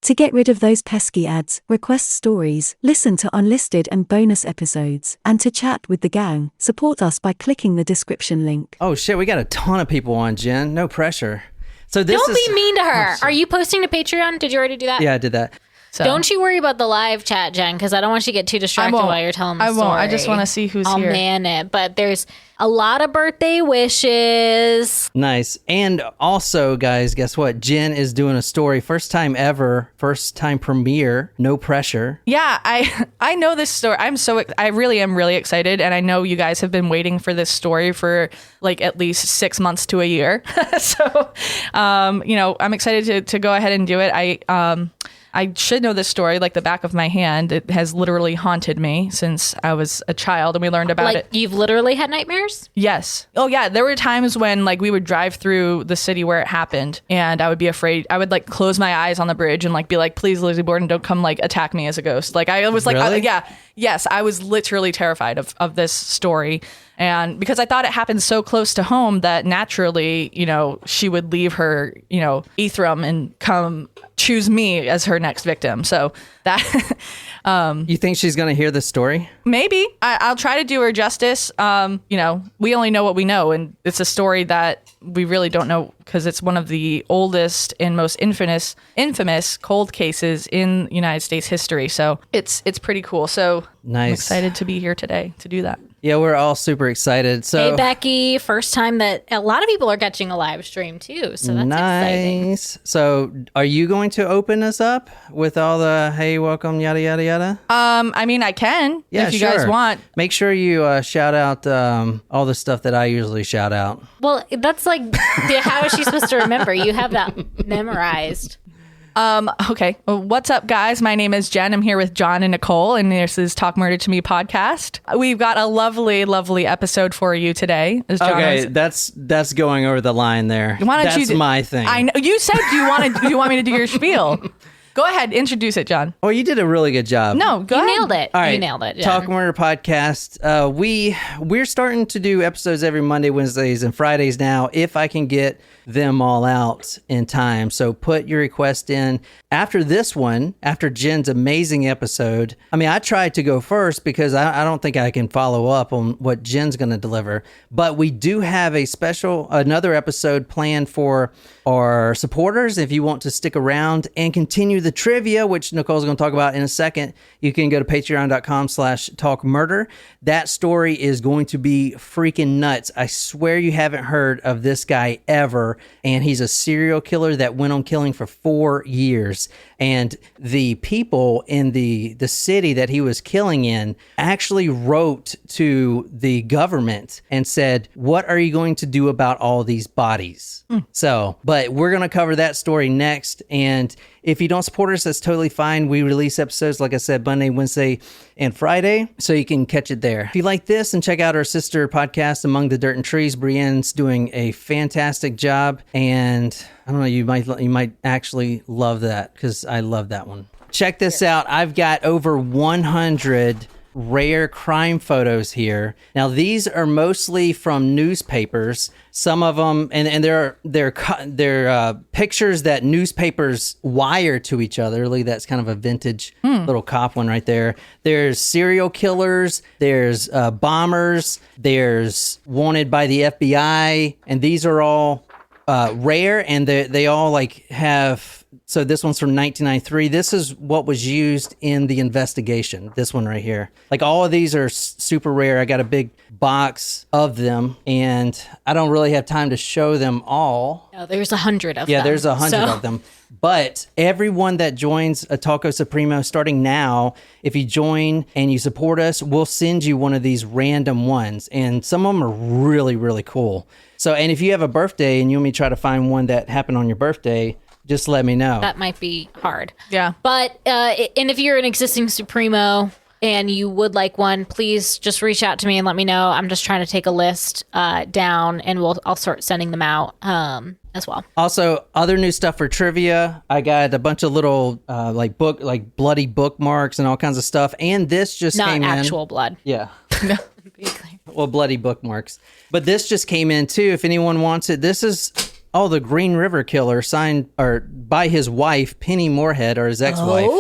To get rid of those pesky ads, request stories, listen to unlisted and bonus episodes, and to chat with the gang, support us by clicking the description link. Oh shit, we got a ton of people on, Jen. No pressure. So this Don't be mean to her. Are you posting to Patreon? Did you already do that? Yeah, I did that. So. Don't you worry about the live chat, Jen, because I don't want you to get too distracted while you're telling the story. I won't. I just want to see who's here. I'll man it. But there's a lot of birthday wishes. Nice. And also, guys, guess what? Jen is doing a story. First time ever. First time premiere. No pressure. Yeah, I know this story. I really am really excited. And I know you guys have been waiting for this story for like at least 6 months to a year. So, I'm excited to go ahead and do it. I should know this story like the back of my hand. It has literally haunted me since I was a child, and we learned about it. You've literally had nightmares? Yes. Oh, yeah. There were times when like we would drive through the city where it happened, and I would be afraid. I would like close my eyes on the bridge and like be like, "Please, Lizzie Borden, don't come like attack me as a ghost." Like I was like, Really? Yes, I was literally terrified of this story. And because I thought it happened so close to home that naturally, she would leave her, Ephraim and come choose me as her next victim. So that... You think she's going to hear this story? Maybe. I'll try to do her justice. We only know what we know, and it's a story that we really don't know because it's one of the oldest and most infamous cold cases in United States history. So it's pretty cool. So nice. I'm excited to be here today to do that. Yeah, we're all super excited. So, hey, Becky, first time that a lot of people are catching a live stream too. So that's exciting. Nice. So are you going to open us up with all the, hey, welcome, yada, yada, yada? I can if you guys want. Make sure you shout out all the stuff that I usually shout out. Well, that's like, how is she supposed to remember? You have that memorized. Okay. Well, what's up, guys? My name is Jen. I'm here with John and Nicole, and this is Talk Murder to Me podcast. We've got a lovely, lovely episode for you today. That's going over the line there. That's my thing. I know. You said you want me to do your spiel. Go ahead, introduce it, John. Oh, you did a really good job. No, go ahead. Nailed it. All right. You nailed it. Jen. Talk Murder podcast. We're starting to do episodes every Monday, Wednesdays, and Fridays now, if I can get them all out in time. So put your request in. After this one, after Jen's amazing episode, I tried to go first because I don't think I can follow up on what Jen's going to deliver. But we do have another episode planned for our supporters. If you want to stick around and continue the trivia, which Nicole's going to talk about in a second, you can go to patreon.com/talkmurder. That story is going to be freaking nuts. I swear you haven't heard of this guy ever. And he's a serial killer that went on killing for 4 years. And the people in the city that he was killing in actually wrote to the government and said, what are you going to do about all these bodies? So, but we're going to cover that story next. And if you don't support us, that's totally fine. We release episodes, like I said, Monday, Wednesday, and Friday, so you can catch it there. If you like this, and check out our sister podcast, Among the Dirt and Trees. Brienne's doing a fantastic job, and I don't know, you might actually love that, because I love that one. Check this out. I've got over 100 rare crime photos here. Now, these are mostly from newspapers. Some of them, and they're pictures that newspapers wire to each other. Look, that's kind of a vintage little cop one right there. There's serial killers. There's bombers. There's wanted by the FBI, and these are all rare, and they all like have. So this one's from 1993. This is what was used in the investigation. This one right here. Like all of these are super rare. I got a big box of them, and I don't really have time to show them all. No, there's 100 of them. Yeah, there's 100 of them. But everyone that joins a Taco Supremo starting now, if you join and you support us, we'll send you one of these random ones. And some of them are really, really cool. So, and if you have a birthday and you want me to try to find one that happened on your birthday, just let me know. That might be hard. Yeah. But, and if you're an existing Supremo and you would like one, please just reach out to me and let me know. I'm just trying to take a list down, and I'll start sending them out as well. Also, other new stuff for trivia. I got a bunch of little bloody bookmarks and all kinds of stuff. And this just came in. Not actual blood. Yeah. Well, bloody bookmarks. But this just came in too. If anyone wants it, this is the Green River Killer, signed or by his wife, Penny Moorhead, or his ex-wife.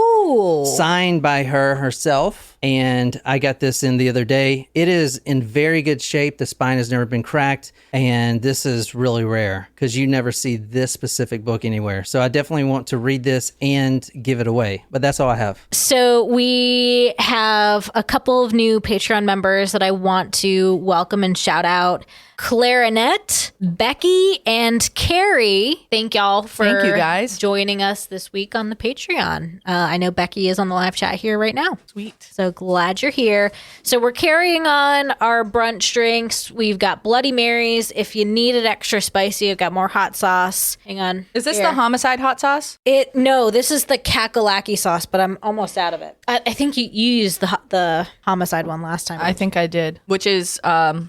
Signed by her herself. And I got this in the other day. It is in very good shape. The spine has never been cracked. And this is really rare because you never see this specific book anywhere. So I definitely want to read this and give it away. But that's all I have. So we have a couple of new Patreon members that I want to welcome and shout out. Clarinet, Becky, and Carrie. Thank y'all for Thank you guys. joining us this week on the Patreon. I know Becky is on the live chat here right now. Sweet. So glad you're here. So we're carrying on our brunch drinks. We've got Bloody Marys. If you need it extra spicy, I've got more hot sauce. Hang on. Is this Here. the homicide hot sauce? No, this is the kakalaki sauce, but I'm almost out of it. I think you used the homicide one last time. I think I did, which is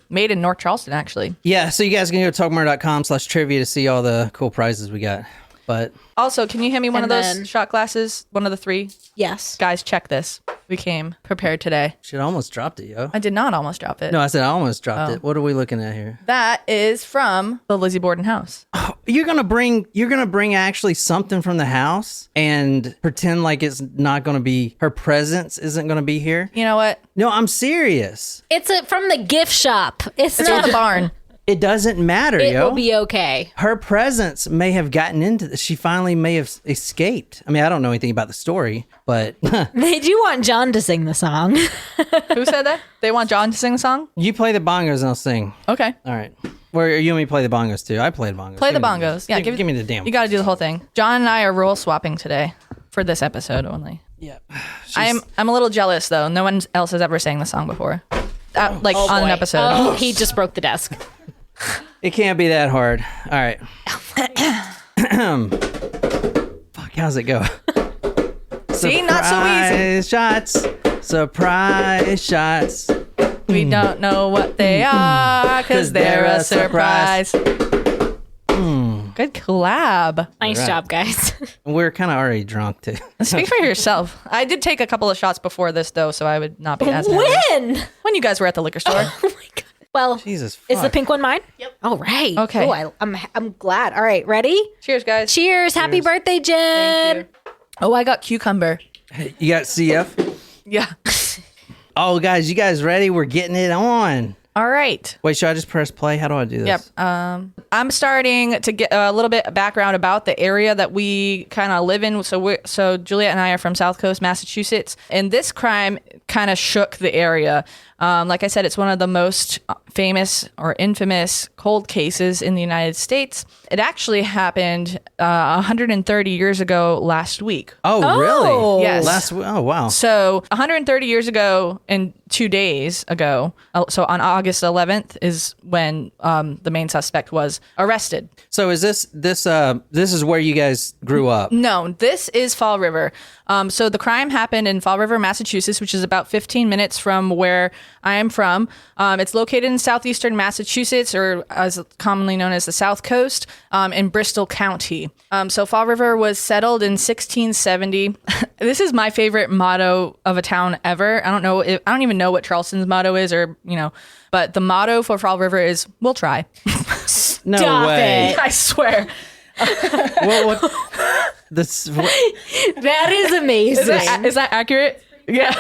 made in North Charleston, actually. Yeah, so you guys can go to talkmurder.com/trivia to see all the cool prizes we got. But Also, can you hand me one And of those then- shot glasses? One of the 3? Yes. Guys, check this. We came prepared today. shit, I almost dropped it, yo. I did not almost drop it. No, I said I almost dropped it. What are we looking at here? That is from the Lizzie Borden house. You're gonna bring actually something from the house and pretend like it's not gonna be, her presence isn't gonna be here. You know what? No, I'm serious. It's from the gift shop. It's It's not from the barn. It doesn't matter, It yo. will be okay. Her presence may have gotten into this. She finally may have escaped. I mean, I don't know anything about the story, but They do want John to sing the song. Who said that? They want John to sing a song? you play the bongos and I'll sing. Okay. All right. Where you and me play the bongos too. I played bongos. Play the Give me bongos. Yeah, give me the damn. You got to do the whole thing. John and I are role swapping today for this episode only. Yeah. I'm a little jealous though. No one else has ever sang the song before, on an episode. Oh, he just broke the desk. It can't be that hard. All right. Fuck, how's it go? See, not so easy. Surprise shots. We don't know what they are because they're a surprise. Good collab. Nice Right. job, guys. We're kind of already drunk too. Speak for yourself. I did take a couple of shots before this though, so I would not be as nervous. When When you guys were at the liquor store. Oh my god. Well, Jesus fuck. is the pink one mine? Yep. All right. Okay. Oh, I'm glad. All right, ready? Cheers, guys. Cheers. Happy birthday, Jen. Oh, I got cucumber. You got CF? Yeah. Oh, guys, you guys ready? We're getting it on. All right. Wait, should I just press play? How do I do this? Yep. I'm starting to get a little bit of background about the area that we kind of live in. So Juliet and I are from South Coast, Massachusetts, and this crime kind of shook the area. Like I said, it's one of the most famous or infamous cold cases in the United States. It actually happened 130 years ago last week. Oh, really? Yes. Oh, wow. So 130 years ago and 2 days ago, so on August 11th is when the main suspect was arrested. So is this is where you guys grew up? No, this is Fall River. So the crime happened in Fall River, Massachusetts, which is about 15 minutes from where I am from. It's located in southeastern Massachusetts, or as commonly known as the South Coast, in Bristol County. So Fall River was settled in 1670. This is my favorite motto of a town ever. I don't even know what Charleston's motto is, but the motto for Fall River is "We'll try." No Stop way. it. I swear. What? That is amazing. Is that accurate? Yeah.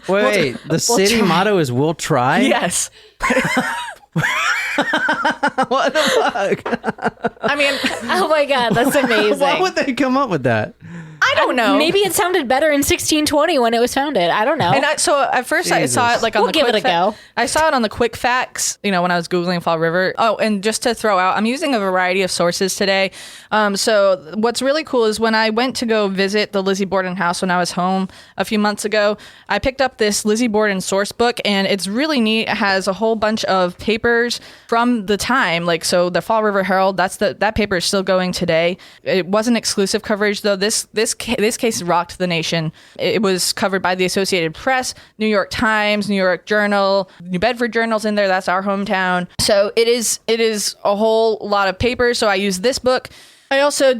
Wait, the city motto is "We'll try." Yes. What the fuck? I mean, Oh my god, that's amazing. Why would they come up with that? I don't know. Maybe it sounded better in 1620 when it was founded. I don't know. And so at first I saw it like on We'll the give quick it a go. I saw it on the quick facts, when I was Googling Fall River. Oh, and just to throw out, I'm using a variety of sources today. So what's really cool is when I went to go visit the Lizzie Borden house when I was home a few months ago, I picked up this Lizzie Borden source book, and it's really neat. It has a whole bunch of papers from the time. So the Fall River Herald, that paper is still going today. It wasn't exclusive coverage though. This case rocked the nation. It was covered by the Associated Press, New York Times, New York Journal, New Bedford Journal's in there. That's our hometown. So it is a whole lot of papers. So I used this book. I also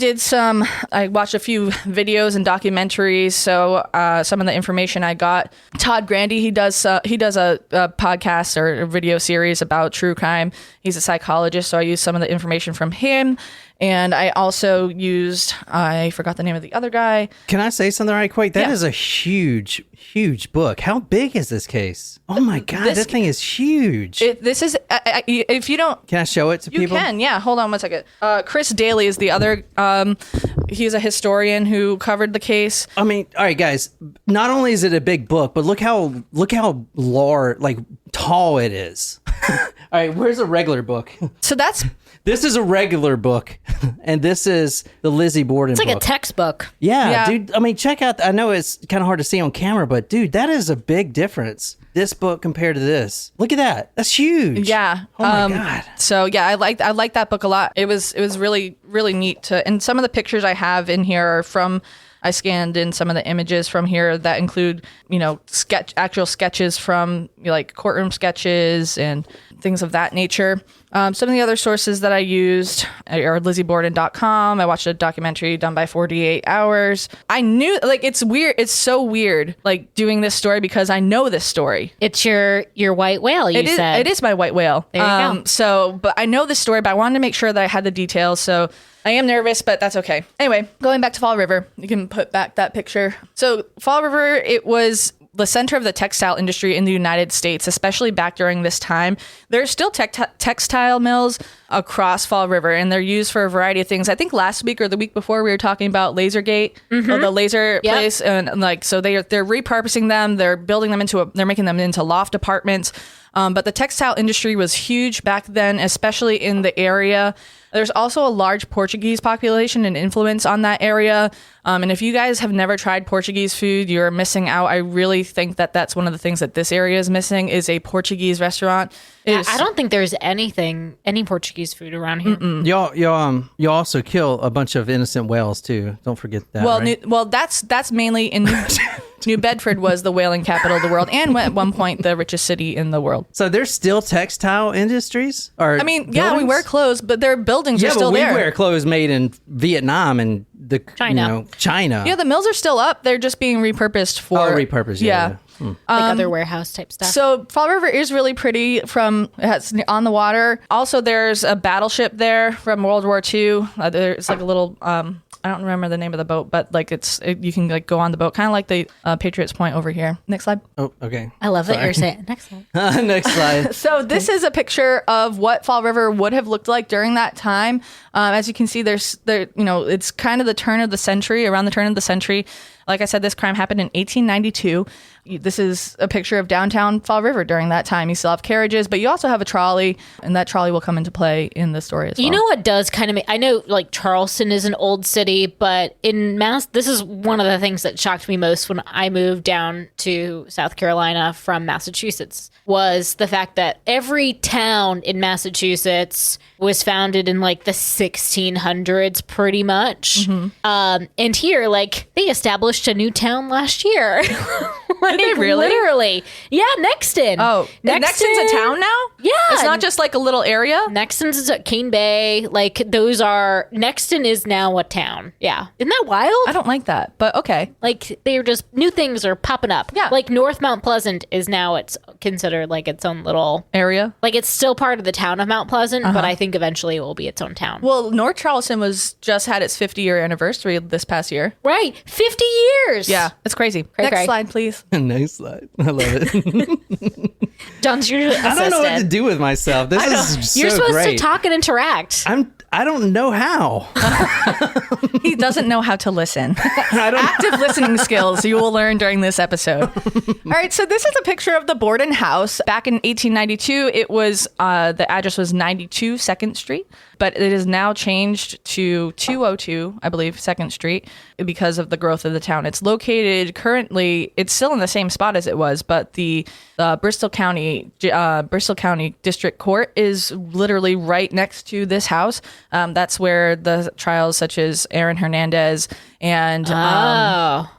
I watched a few videos and documentaries. So some of the information I got, Todd Grandy, he does a podcast or a video series about true crime. He's a psychologist. So I used some of the information from him. And I also used, I forgot the name of the other guy. Can I say something right quick? That Yeah. is a huge, huge book. How big is this case? Oh my God, that thing is huge. This is, if you don't, Can I show it to you people? can, yeah. Hold on one second. Chris Daly is the other. He's a historian who covered the case. I mean, all right, guys. Not only is it a big book, but look how large, like tall it is. All right, where's a regular book? So that's This is a regular book, and this is the Lizzie Borden It's like book. a textbook. Yeah, Yeah. dude. I mean, check out. I know it's kind of hard to see on camera, but dude, that is a big difference. This book compared to this. Look at that. That's huge. yeah. Oh my God. So yeah, I liked that book a lot. It was really neat to. And some of the pictures I have in here are from. I scanned in some of the images from here that include, actual sketches from like courtroom sketches and things of that nature. Some of the other sources that I used are LizzieBorden.com. I watched a documentary done by 48 Hours. I knew, like, it's weird. It's so weird, like, doing this story because I know this story. It's your white whale, you said. It is my white whale. There you go. So, but I know this story, but I wanted to make sure that I had the details. So I am nervous, but that's okay. Anyway, going back to Fall River, you can put back that picture. So Fall River, it was the center of the textile industry in the United States, especially back during this time. There's still textile mills across Fall River, and they're used for a variety of things. I think last week or the week before we were talking about Lasergate, the laser place, and like so they're repurposing them. They're building them they're making them into loft apartments. But the textile industry was huge back then, especially in the area. There's also a large Portuguese population and influence on that area. And if you guys have never tried Portuguese food, you're missing out. I really think that that's one of the things that this area is missing is a Portuguese restaurant. I don't think there's any Portuguese food around here. Y'all also kill a bunch of innocent whales too. Don't forget that. Well, right? that's mainly in New Bedford was the whaling capital of the world and at one point the richest city in the world. So there's still textile industries? Or I mean, yeah, we buildings? wear clothes, but their buildings are still but there. we wear clothes made in Vietnam and China. China. Yeah, the mills are still up. They're just being repurposed for repurposed. Yeah. Like other warehouse type stuff. So Fall River is really pretty it's on the water. Also, there's a battleship there from World War II. There's like a little, I don't remember the name of the boat, but like you can like go on the boat, kind of like the Patriots Point over here. Next slide. Oh, okay. I love that you're saying. Next slide. Next slide. So this is a picture of what Fall River would have looked like during that time. As you can see, it's kind of the turn of the century, around the turn of the century. Like I said, this crime happened in 1892. This is a picture of downtown Fall River during that time. You still have carriages, but you also have a trolley, and that trolley will come into play in the story as well. You know what does kind of I know like Charleston is an old city, but in this is one of the things that shocked me most when I moved down to South Carolina from Massachusetts was the fact that every town in Massachusetts was founded in like the 1600s pretty much. And here, like, they established a new town last year. Like, Did they really? Literally. Yeah, Nexton. Oh, Nexton's a town now? Yeah. It's not just like a little area? Nexton's is at Cane Bay. Like, Nexton is now a town. Yeah. Isn't that wild? I don't like that, but okay. Like, they're just, new things are popping up. Yeah. Like, North Mount Pleasant is now, it's considered like its own little, Area? like, it's still part of the town of Mount Pleasant, but I think eventually it will be its own town. Well, North Charleston just had its 50-year anniversary this past year. Right. 50 years. Yeah, it's crazy. Next cray. slide, please. Next slide. I love it. John's usually I don't know what to do with myself. This is so You're supposed great. to talk and interact. I don't know how. He doesn't know how to listen. I don't. Active listening skills you will learn during this episode. All right, so this is a picture of the Borden house. Back in 1892, it was the address was 92 2nd Street, but it is now changed to 202, I believe, 2nd Street because of the growth of the town. It's located currently, it's still in the same spot as it was, but the Bristol County District Court is literally right next to this house. That's where the trials such as Aaron Hernandez and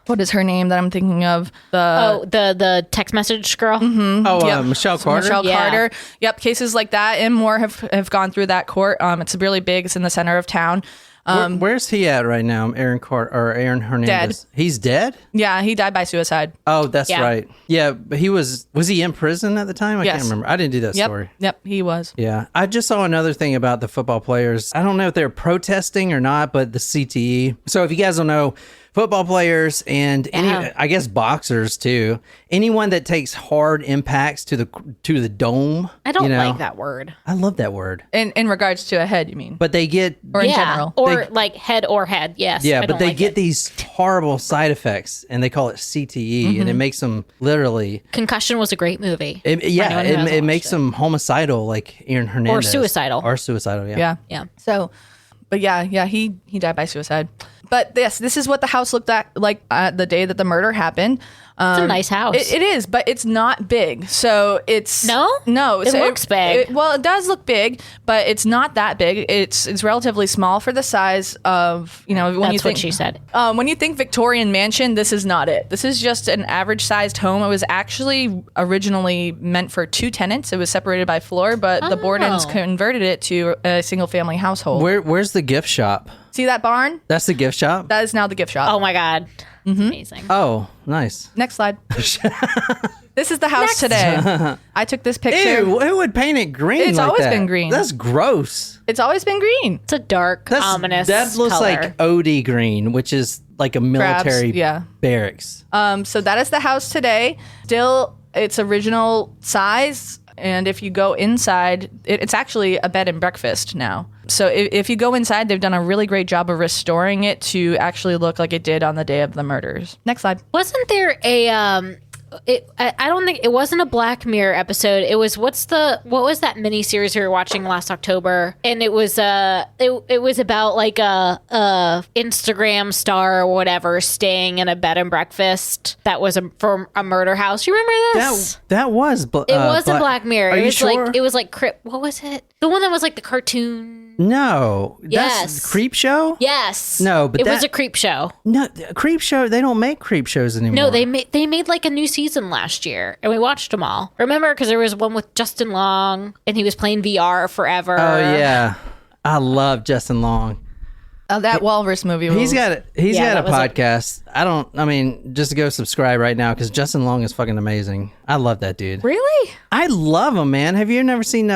what is her name that I'm thinking of? The text message girl. Yep. Michelle Carter. Michelle Yeah. Carter. Yep, cases like that and more have gone through that court. It's really big. It's in the center of town. Where's he at right now? Aaron Hernandez. Dead. He's dead? Yeah, he died by suicide. Oh, that's Yeah. right. Yeah, but was he in prison at the time? I Yes. can't remember. I didn't do that story. Yep, he was. Yeah. I just saw another thing about the football players. I don't know if they're protesting or not, but the CTE. So if you guys don't know, football players and I guess boxers too. Anyone that takes hard impacts to the dome. I don't like that word. I love that word. In regards to a head, you mean? But they get Or in general. Or like head or head. Yes. yeah, I but don't they like get it. these horrible side effects and they call it CTE and it makes them literally Concussion was a great movie. it hasn't makes watched them homicidal like Aaron Hernandez. Or suicidal. Yeah. Yeah. So, but yeah, he died by suicide. But this is what the house looked like the day that the murder happened. It's a nice house. It is, but it's not big. So it's No? It looks big. Well, it does look big, but it's not that big. It's relatively small for the size of when That's you think what she said. When you think Victorian mansion, this is not it. This is just an average sized home. It was actually originally meant for 2 tenants. It was separated by floor, but the Bordens converted it to a single family household. Where's the gift shop? See that barn? That's the gift shop? That is now the gift shop. Oh my God. It's amazing. Oh, nice. Next slide. This is the house today. I took this picture. Ew, who would paint it green It's like always that? been green. That's gross. It's always been green. It's a dark, ominous That looks color. like OD green, which is like a military barracks. So that is the house today. Still its original size. And if you go inside, it's actually a bed and breakfast now. So if you go inside, they've done a really great job of restoring it to actually look like it did on the day of the murders. Next slide. Wasn't there a I don't think it wasn't a Black Mirror episode. It was what was that miniseries we were watching last October? And it was it was about like a Instagram star or whatever staying in a bed and breakfast that was from a murder house. You remember this? That was It was a Black Mirror. Are It you was sure? like it was like what was it? The one that was like the cartoon. No. Yes. That's Creep Show? Yes. No, but it was a creep show. No, Creep Show, they don't make Creep Shows anymore. No, they made like a new season last year, and we watched them all. Remember, because there was one with Justin Long, and he was playing VR forever. Oh, yeah. I love Justin Long. That Walrus movie. He's got a that was podcast. Just to go subscribe right now because Justin Long is fucking amazing. I love that dude. Really? I love him, man. Have you never seen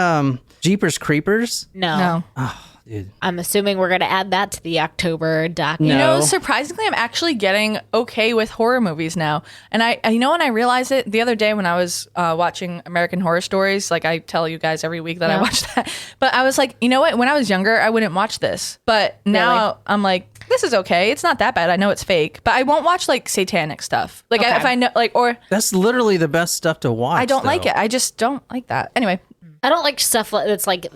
Jeepers Creepers? No. Oh, dude. I'm assuming we're going to add that to the October docket. No. You know, surprisingly, I'm actually getting okay with horror movies now. And I when I realized it the other day when I was watching American Horror Stories, like I tell you guys every week that I watch that. But I was like, you know what? When I was younger, I wouldn't watch this. But now I'm like, this is okay. It's not that bad. I know it's fake, but I won't watch like satanic stuff. Like if I know, like, or That's literally the best stuff to watch. I don't like though. it. I just don't like that. Anyway. I don't like stuff that's like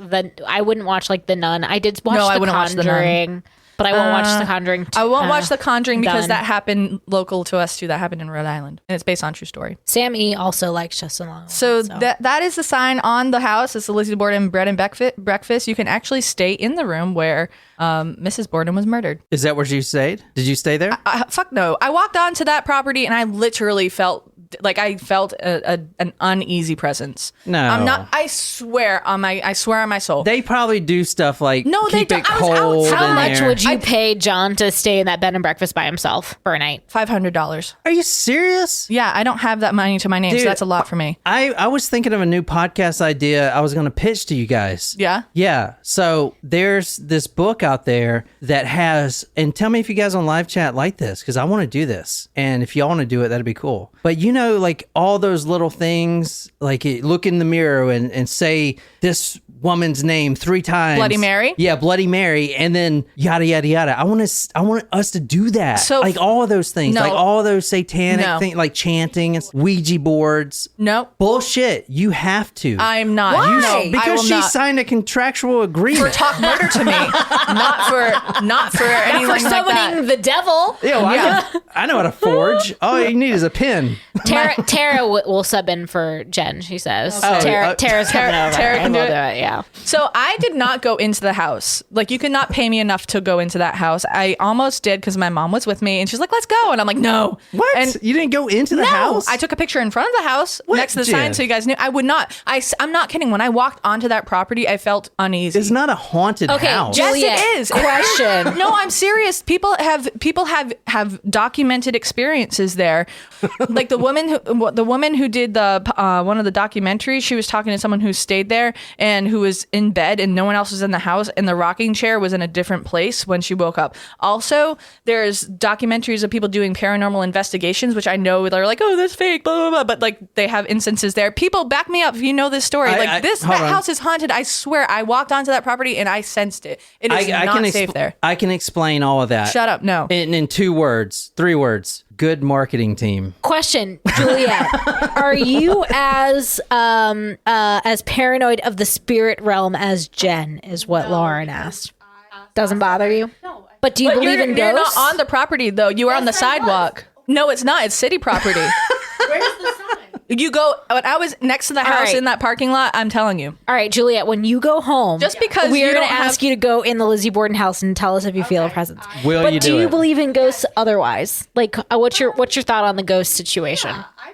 I wouldn't watch like The Nun. I did watch No, I The wouldn't watch The Nun. Conjuring, but I won't watch The Conjuring. I won't watch The Conjuring because done. that happened local to us too. That happened in Rhode Island, and it's based on true story. Sam E. also likes Justin Long. So that is the sign on the house. It's the Lizzie Borden bread and breakfast. You can actually stay in the room where Mrs. Borden was murdered. Is that where you stayed? Did you stay there? Fuck no. I walked onto that property and I literally felt like I felt an uneasy presence. No. I'm not. I swear on my soul. They probably do stuff like No, they keep it don't. I was cold. outside. How in much there. would you pay John to stay in that bed and breakfast by himself for a night? $500. Are you serious? Yeah, I don't have that money to my name, Dude, so that's a lot for me. I was thinking of a new podcast idea I was going to pitch to you guys. Yeah? Yeah. So there's this book out there that has, and tell me if you guys on live chat like this, because I want to do this. And if y'all want to do it, that'd be cool. But you know, like all those little things, like look in the mirror and say this woman's name 3 times. Bloody Mary? Yeah, Bloody Mary. And then yada, yada, yada. I want us to do that. So- like all of those things, No. like all of those satanic No. things, like chanting and Ouija boards. Nope. Bullshit. You have to. I'm not. Why? No, I Because will she not. signed a contractual agreement. For talk murder to me, not for anything For like that. summoning the devil. Yeah, well, I know how to forge. All you need is a pen. Tara will sub in for Jen, she says. Okay. Tara's coming over. Tara can and do we'll it. Yeah. So I did not go into the house. Like, you could not pay me enough to go into that house. I almost did because my mom was with me and she's like, let's go. And I'm like, no. What? And You didn't go into the no, house? I took a picture in front of the house next to the sign Jen? so you guys knew. I would not. I'm not kidding. When I walked onto that property, I felt uneasy. It's not a haunted Okay, house. Yes, Juliet, it is. question. No, I'm serious. People have documented experiences there. Like the woman who did the one of the documentaries, she was talking to someone who stayed there and who was in bed and no one else was in the house, and the rocking chair was in a different place when she woke up. Also, there's documentaries of people doing paranormal investigations, which I know they're like, oh, that's fake, blah, blah, blah, but like they have instances there. People, back me up if you know this story. That house is haunted. I swear, I walked onto that property and I sensed it. It is not safe there. I can explain all of that. Shut up. No. In 2 words, 3 words. Good marketing team. Question, Juliet, are you as paranoid of the spirit realm as Jen? Is what Lauren asked. Doesn't bother you? No. But do you believe in You're ghosts? not on the property though. You are on the sidewalk. No, it's not. It's city property. Where's the sign? You go. When I was next to the house right. in that parking lot, I'm telling you. All right, Juliet, when you go home, Just because we are you going to don't ask you to go in the Lizzie Borden house and tell us if you feel a presence. Will but you do do you it? believe in ghosts otherwise? Like, what's your thought on the ghost situation? I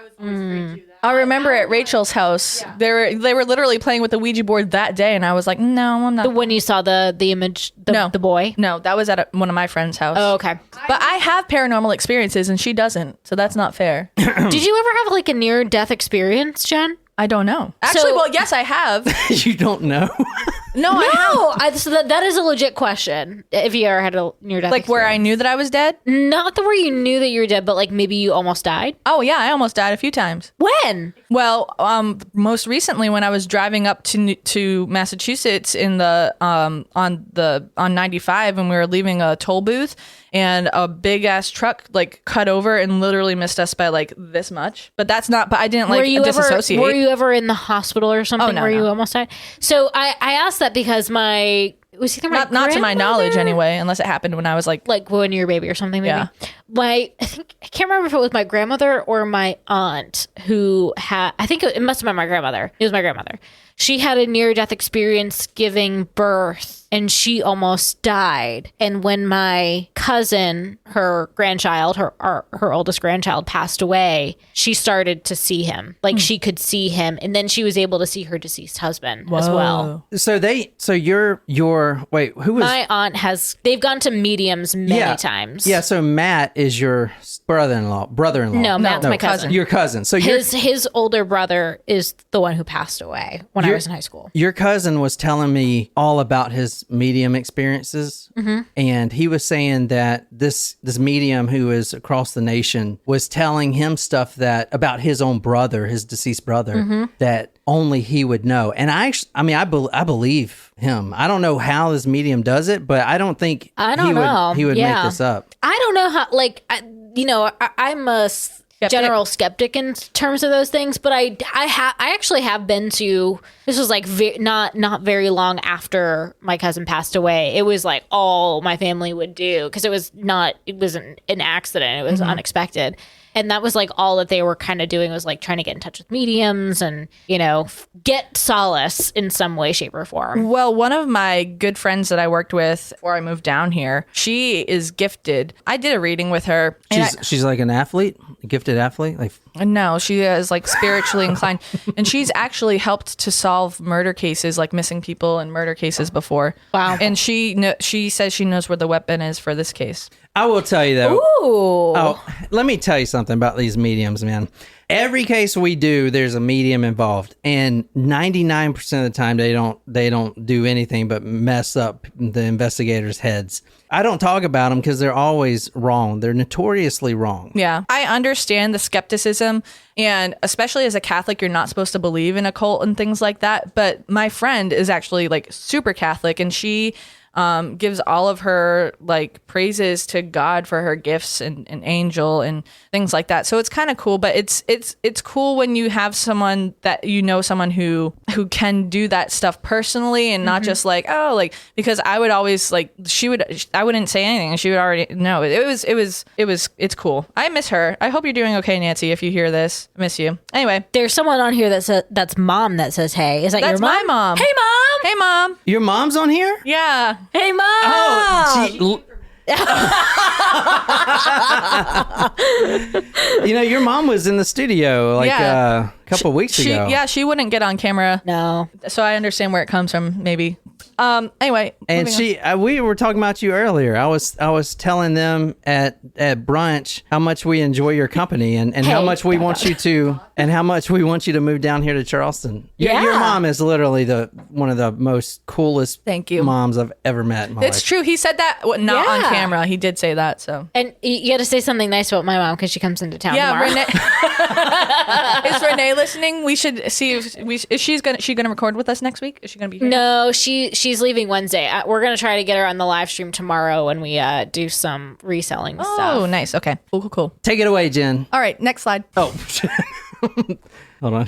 was always afraid to that. I remember at Rachel's house, they were literally playing with the Ouija board that day, and I was like, no, I'm not. When you saw the image, the boy? No, that was at one of my friend's house. Oh, okay. But I have paranormal experiences, and she doesn't, so that's not fair. Did you ever have like a near-death experience, Jen? I don't know. Actually, So- well, yes, I have. You don't know? No, I have. So that is a legit question. If you ever had a near-death Like where I experience. knew that I was dead? Not the where you knew that you were dead, but like maybe you almost died. Oh, yeah, I almost died a few times. When? Well, most recently when I was driving up to Massachusetts in the on 95 and we were leaving a toll booth and a big ass truck like cut over and literally missed us by like this much. But that's not. But I didn't like disassociate. Were you ever in the hospital or something no, where you no. almost died? So I asked that because it was either my not to my knowledge grandmother? anyway, unless it happened when I was like When you were a baby or something, maybe. Yeah. I can't remember if it was my grandmother or my aunt who had. I think it must have been my grandmother. It was my grandmother. She had a near-death experience giving birth, and she almost died. And when my cousin, her grandchild, her oldest grandchild, passed away, she started to see him. Like she could see him, and then she was able to see her deceased husband as well. So your wait, who was My aunt they've gone to mediums many times. Yeah, so Matt is your brother-in-law. No, Matt's my cousin. Your cousin. So His older brother is the one who passed away when I was in high school. your cousin was telling me all about his medium experiences, and he was saying that this medium who is across the nation was telling him stuff about his own brother, his deceased brother, that only he would know. And I believe him. I don't know how this medium does it, but I don't think he would make this up. I don't know how. Like, I'm a general skeptic in terms of those things, but I actually have been to. This was like not very long after my cousin passed away. It was like all my family would do because it wasn't an accident. It was unexpected. And that was like all that they were kind of doing was like trying to get in touch with mediums and, get solace in some way, shape, or form. Well, one of my good friends that I worked with before I moved down here, she is gifted. I did a reading with her. She's like an athlete, a gifted athlete. Like No, she is like spiritually inclined. And she's actually helped to solve murder cases, like missing people and murder cases before. Wow. And she says she knows where the weapon is for this case. I will tell you though. Ooh. Oh, let me tell you something about these mediums, man. Every case we do, there's a medium involved, and 99% of the time they don't do anything but mess up the investigators' heads. I don't talk about them because they're always wrong. They're notoriously wrong. Yeah. I understand the skepticism, and especially as a Catholic, you're not supposed to believe in a cult and things like that. But my friend is actually like super Catholic, and she gives all of her like praises to God for her gifts and angel and things like that. So it's kind of cool, but it's cool when you have someone that someone who can do that stuff personally and not just like, oh, like, because I would always like I wouldn't say anything and she would already know. It's cool. I miss her. I hope you're doing okay, Nancy. If you hear this, I miss you. Anyway, There's someone on here that's mom that says, hey. Is that that's your mom? my mom. Hey, mom. Hey, mom. Your mom's on here? Yeah. Hey, mom. Oh, your mom was in the studio a couple weeks ago. Yeah, she wouldn't get on camera. No. So I understand where it comes from, maybe. Anyway. And we were talking about you earlier. I was telling them at brunch how much we enjoy your company and how much we want you to move down here to Charleston. Yeah. Your mom is literally one of the most coolest Thank you. moms I've ever met in my It's life. true. He said that not on camera. He did say that. So. And you got to say something nice about my mom because she comes into town tomorrow. Renee. Is Renee listening? We should see if she's gonna record with us next week. Is she gonna be here? No, she's leaving Wednesday. We're gonna try to get her on the live stream tomorrow when we do some reselling stuff. Oh, nice. Okay. Cool. Take it away, Jen. All right. Next slide. Oh, hold on.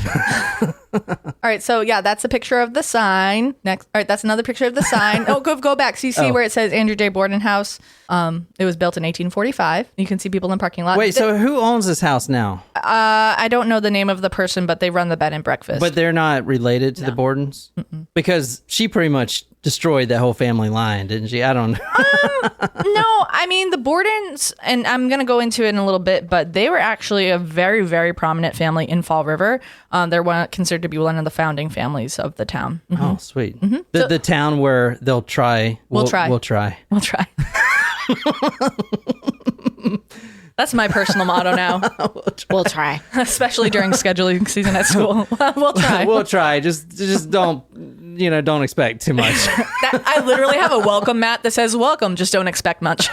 All right. So yeah, that's a picture of the sign. Next. All right. That's another picture of the sign. Oh, go back. So you see where it says Andrew J. Borden House. It was built in 1845. You can see people in the parking lot. Wait, so who owns this house now? I don't know the name of the person, but they run the bed and breakfast. But they're not related to the Bordens? Because she pretty much destroyed that whole family line, didn't she? I don't know. No, I mean, the Bordens, and I'm going to go into it in a little bit, but they were actually a very, very prominent family in Fall River. They're considered to be one of the founding families of the town. Mm-hmm. Oh, sweet. The town where they'll try. We'll try. We'll try. That's my personal motto now. We'll try. Especially during scheduling season at school. We'll try. We'll try. Just don't expect too much. I literally have a welcome mat that says welcome, just don't expect much.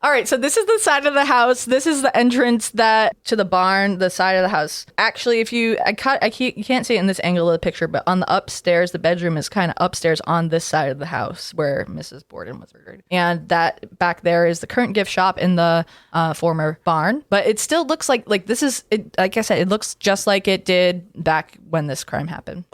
All right, so this is the side of the house. This is the entrance to the barn, the side of the house. Actually, you can't see it in this angle of the picture, but on the upstairs, the bedroom is kind of upstairs on this side of the house where Mrs. Borden was murdered. And that back there is the current gift shop in the former barn. But it still looks like this is, like I said, it looks just like it did back when this crime happened.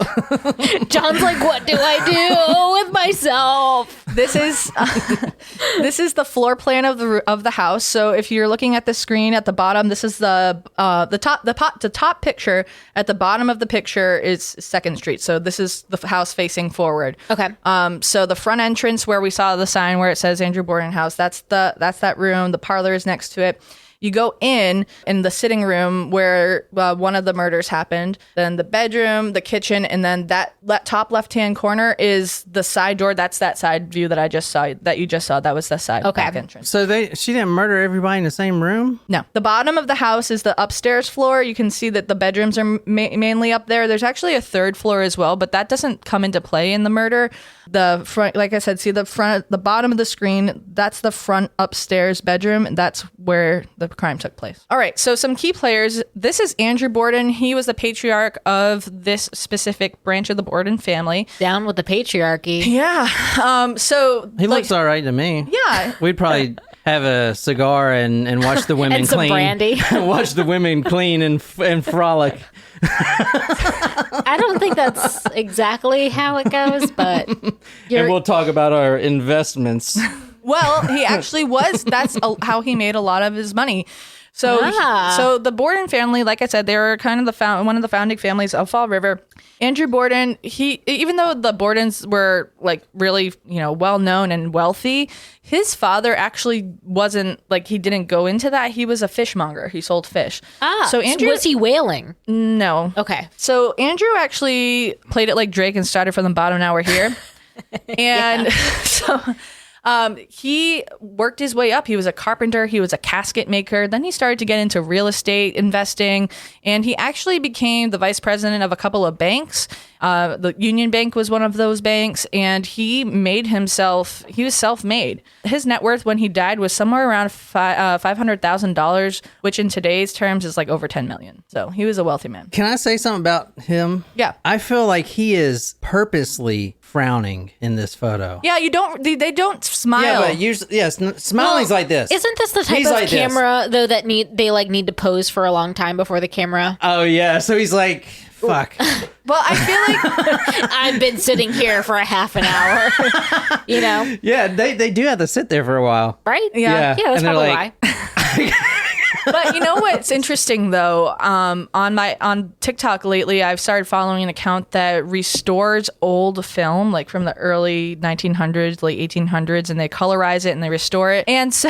John's like, what do I do with myself? This is the floor plan of the house. So if you're looking at the screen at the bottom, this is the top picture. At the bottom of the picture is 2nd Street. So this is the house facing forward. Okay. So the front entrance where we saw the sign where it says Andrew Borden House, that's that room. The parlor is next to it. You go in the sitting room where one of the murders happened, then the bedroom, the kitchen, and then that top left-hand corner is the side door. That's that side view that you just saw. That was the side back entrance. So she didn't murder everybody in the same room? No. The bottom of the house is the upstairs floor. You can see that the bedrooms are mainly up there. There's actually a 3rd floor as well, but that doesn't come into play in the murder. The front, like I said, see the bottom of the screen, that's the front upstairs bedroom. And that's where the crime took place. All right, so some key players. This is Andrew Borden. He was the patriarch of this specific branch of the Borden family. Down with the patriarchy. Yeah. So he looks all right to me. Yeah. We'd probably have a cigar and watch the women and some clean. brandy. Watch the women clean and frolic. I don't think that's exactly how it goes, but And we'll talk about our investments. Well, he actually was. That's how he made a lot of his money. So, so the Borden family, like I said, they were kind of one of the founding families of Fall River. Andrew Borden, even though the Bordens were like really, well known and wealthy, his father actually wasn't he didn't go into that. He was a fishmonger. He sold fish. So Andrew, was he whaling? No. Okay. So Andrew actually played it like Drake and started from the bottom. Now we're here. And so He worked his way up. He was a carpenter. He was a casket maker. Then he started to get into real estate investing, and he actually became the vice president of a couple of banks. The Union Bank was one of those banks, and he was self-made. His net worth when he died was somewhere around $500,000, which in today's terms is like over $10 million. So he was a wealthy man. Can I say something about him? Yeah. I feel like he is purposely frowning in this photo. Yeah, they don't smile. Yeah, but usually, smiling's like this. Isn't this the type He's of like this. camera though that need to pose for a long time before the camera? Oh yeah, so he's like, fuck. Well, I feel like I've been sitting here for a half an hour. You know, Yeah, they do have to sit there for a while. right? Yeah. yeah, that's And they're probably like- why. But you know what's interesting though? On TikTok lately, I've started following an account that restores old film, like from the early 1900s, late 1800s, and they colorize it and they restore it. And so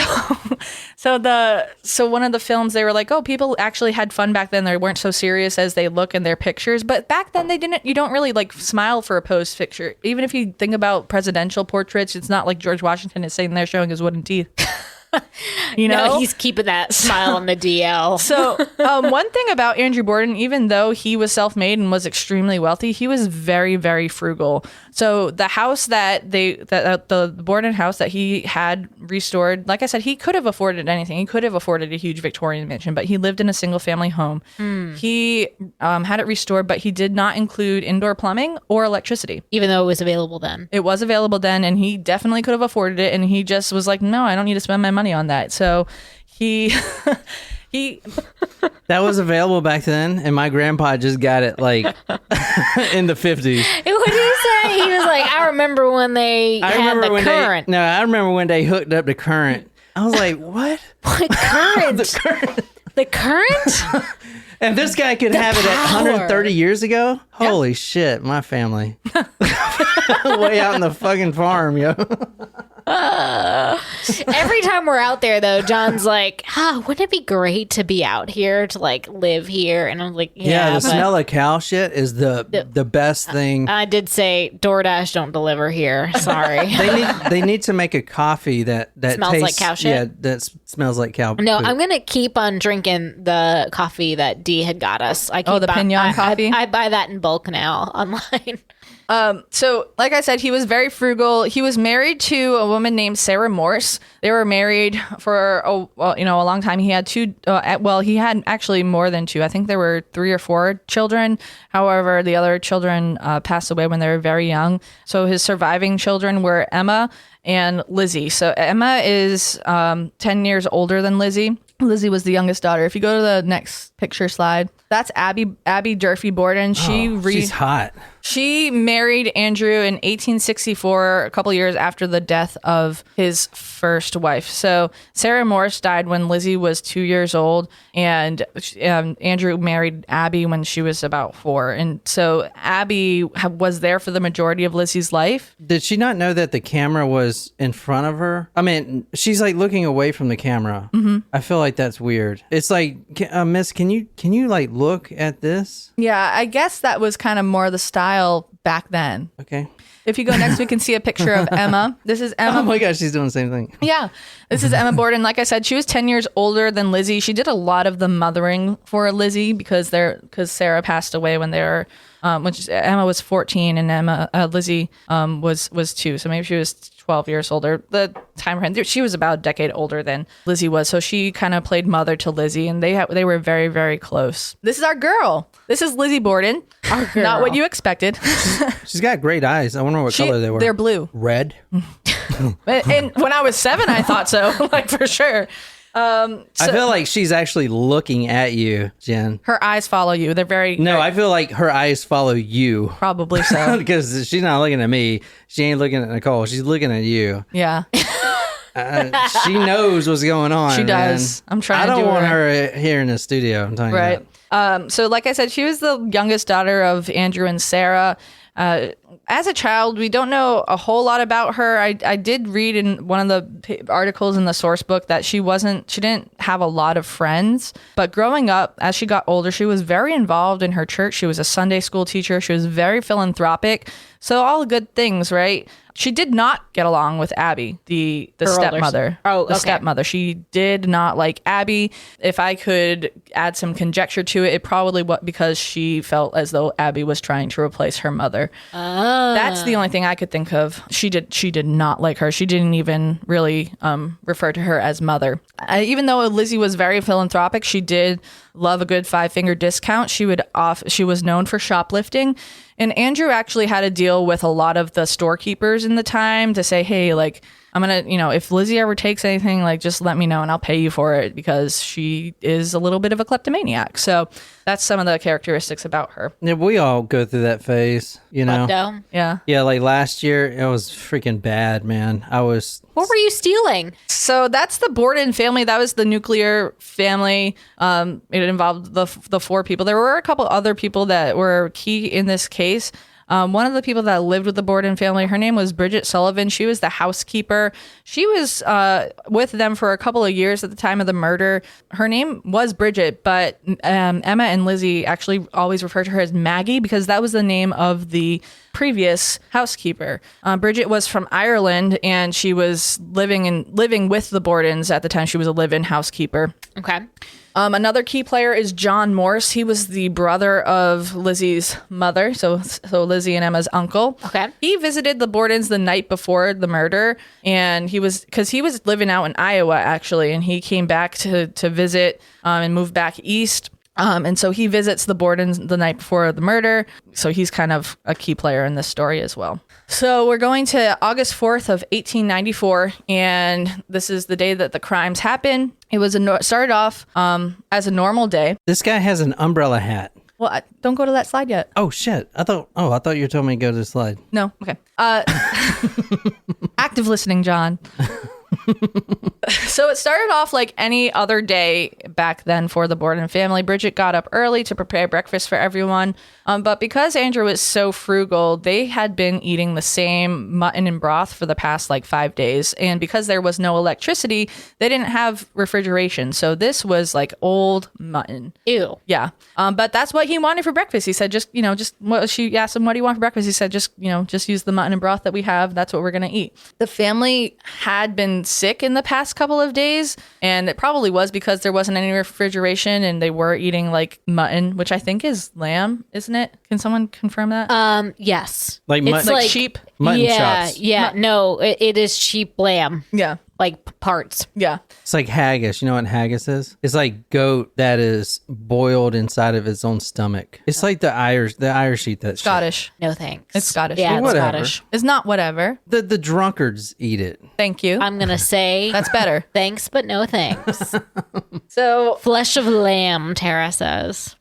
one of the films, they were like, oh, people actually had fun back then. They weren't so serious as they look in their pictures. But back then, you don't really like smile for a posed picture. Even if you think about presidential portraits, it's not like George Washington is sitting there showing his wooden teeth. You know, No, he's keeping that smile on the DL. So one thing about Andrew Borden, even though he was self-made and was extremely wealthy, he was very, very frugal. So the house the Borden house that he had restored, like I said, he could have afforded anything. He could have afforded a huge Victorian mansion, but he lived in a single family home. He had it restored, but he did not include indoor plumbing or electricity. Even though it was available then. It was available then, and he definitely could have afforded it. And he just was like, no, I don't need to spend my money on that. So he That was available back then, and my grandpa just got it like in the 50s. What did he say? He was like, I remember when they had the current. I remember when they hooked up the current. I was like, what? What current? The current. The current? And this guy could have it at power. 130 years ago? Holy shit, my family. Way out in the fucking farm, yo. Every time we're out there, though, John's like, wouldn't it be great to be out here, to like live here? And I'm like, Yeah, the but smell of cow shit is the best thing. I did say DoorDash don't deliver here. Sorry. They need to make a coffee that Smells tastes like cow shit? Yeah, that smells like cow. No, poop. I'm gonna keep on drinking the coffee that D had got us. I keep the Pignon coffee? I buy that in bulk now online. So, like I said, he was very frugal. He was married to a woman named Sarah Morse. They were married for a long time. He had two. He had actually more than two. I think there were 3 or 4 children. However, the other children passed away when they were very young. So his surviving children were Emma and Lizzie. So Emma is 10 years older than Lizzie. Lizzie was the youngest daughter. If you go to the next picture slide, that's Abby Durfee Borden. She's hot. She married Andrew in 1864, a couple years after the death of his first wife. So Sarah Morse died when Lizzie was 2 years old, and Andrew married Abby when she was about 4. And so Abby was there for the majority of Lizzie's life. Did she not know that the camera was in front of her? I mean, she's like looking away from the camera. Mm-hmm. I feel like that's weird. It's like, Miss, can you like look at this? Yeah, I guess that was kind of more the style back then. Okay. If you go next, we can see a picture of Emma. This is Emma. Oh my gosh, she's doing the same thing. Yeah, this is Emma Borden. Like I said, she was 10 years older than Lizzie. She did a lot of the mothering for Lizzie because Sarah passed away when they were, Emma was 14 and Lizzie was 2. So maybe she was 12 years older. The time frame, she was about a decade older than Lizzie was. So she kind of played mother to Lizzie, and they were very, very close. This is our girl. This is Lizzie Borden. Our girl. Not what you expected. She's got great eyes. I wonder what color they were. They're blue. Red. And when I was 7, I thought so, like for sure. I feel like she's actually looking at you, Jen. Her eyes follow you. They're very... No, I feel like her eyes follow you. Probably so. Because she's not looking at me. She ain't looking at Nicole. She's looking at you. Yeah. She knows what's going on. She does. Man. I'm trying I to don't do want her here in the studio. I'm telling you right. that. So like I said, she was the youngest daughter of Andrew and Sarah. as a child, we don't know a whole lot about her. I did read in one of the articles in the source book that she didn't have a lot of friends. But growing up, as she got older, she was very involved in her church. She was a Sunday school teacher. She was very philanthropic. So all good things, right? She did not get along with Abby, the stepmother. The stepmother. She did not like Abby. If I could add some conjecture to it, it probably was because she felt as though Abby was trying to replace her mother. That's the only thing I could think of. She did not like her. She didn't even really refer to her as mother. Even though Lizzie was very philanthropic, she did love a good 5-finger discount. She was known for shoplifting. And Andrew actually had to deal with a lot of the storekeepers in the time to say, hey, like, I'm going to, if Lizzie ever takes anything, like, just let me know and I'll pay you for it, because she is a little bit of a kleptomaniac. So that's some of the characteristics about her. Yeah, we all go through that phase, Klepto. Yeah. Yeah, like last year, it was freaking bad, man. What were you stealing? So that's the Borden family. That was the nuclear family. It involved the 4 people. There were a couple other people that were key in this case. One of the people that lived with the Borden family, her name was Bridget Sullivan. She was the housekeeper. She was with them for a couple of years at the time of the murder. Her name was Bridget, but Emma and Lizzie actually always refer to her as Maggie because that was the name of the previous housekeeper. Bridget was from Ireland, and she was living with the Bordens at the time. She was a live-in housekeeper. Okay. Another key player is John Morse. He was the brother of Lizzie's mother, so Lizzie and Emma's uncle. Okay. He visited the Bordens the night before the murder, and he was living out in Iowa, actually, and he came back to visit and moved back east. And so he visits the Bordens the night before the murder. So he's kind of a key player in this story as well. So we're going to August 4th of 1894, and this is the day that the crimes happened. It was started off as a normal day. This guy has an umbrella hat. Well, don't go to that slide yet. Oh, shit. I thought you told me to go to the slide. No. Okay. Active listening, John. So it started off like any other day back then for the Borden family. Bridget got up early to prepare breakfast for everyone. But because Andrew was so frugal, they had been eating the same mutton and broth for the past like 5 days. And because there was no electricity, they didn't have refrigeration. So this was like old mutton. Ew. Yeah. But that's what he wanted for breakfast. He said, she asked him, what do you want for breakfast? He said, just use the mutton and broth that we have. That's what we're going to eat. The family had been sick in the past couple of days, and it probably was because there wasn't any refrigeration and they were eating like mutton, which I think is lamb, isn't it? Can someone confirm that? Yes. Like It's like sheep? Mutton yeah, chops. yeah. No, it is sheep lamb. Yeah. Like parts. Yeah. It's like haggis. You know what haggis is? It's like goat that is boiled inside of its own stomach. It's like the Irish eat that shit. Scottish. No thanks. It's Scottish. Yeah, it's Whatever. Scottish. It's not whatever. The drunkards eat it. Thank you. I'm going to say That's better. thanks, but no thanks. So Flesh of lamb, Tara says.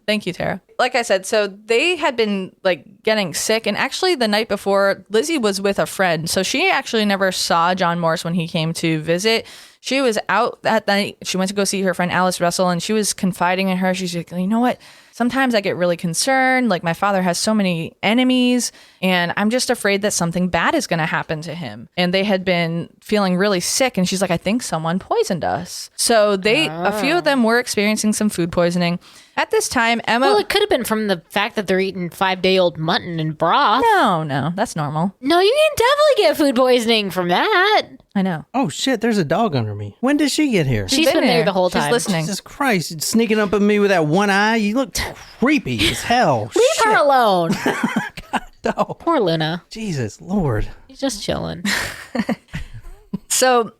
thank you, Tara. Like I said, so they had been like getting sick, and actually the night before, Lizzie was with a friend, so she actually never saw John Morse when he came to visit. She was out that night. She went to go see her friend Alice Russell, and she was confiding in her. She's like, you know what? Sometimes I get really concerned. Like, my father has so many enemies, and I'm just afraid that something bad is going to happen to him. And they had been feeling really sick, and she's like, I think someone poisoned us. So a few of them were experiencing some food poisoning. At this time, Emma... Well, it could have been from the fact that they're eating 5-day-old mutton and broth. No, that's normal. No, you can definitely get food poisoning from that. I know. Oh, shit, there's a dog under me. When did she get here? She's been there the whole time. She's listening. Jesus Christ, sneaking up at me with that one eye. You look creepy as hell. Leave her alone. Oh, Poor Luna. Jesus, Lord. She's just chilling. So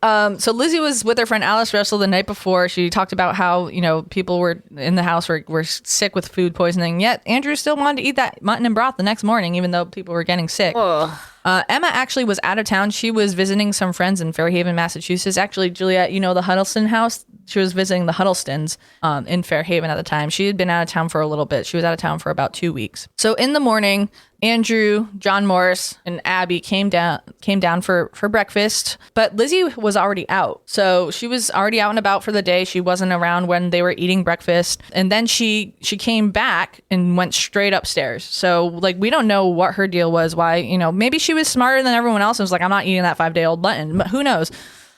Lizzie was with her friend Alice Russell the night before. She talked about how, people were in the house were sick with food poisoning. Yet Andrew still wanted to eat that mutton and broth the next morning, even though people were getting sick. Ugh. Emma actually was out of town. She was visiting some friends in Fairhaven, Massachusetts. Actually, Juliet, you know the Huddleston house? She was visiting the Huddlestons in Fairhaven at the time. She had been out of town for a little bit. She was out of town for about 2 weeks. So in the morning, Andrew, John Morris, and Abby came down for breakfast, but Lizzie was already out. So she was already out and about for the day. She wasn't around when they were eating breakfast. And then she came back and went straight upstairs. So like, we don't know what her deal was, why, you know, maybe she was smarter than everyone else and was like, I'm not eating that 5-day-old mutton, but who knows?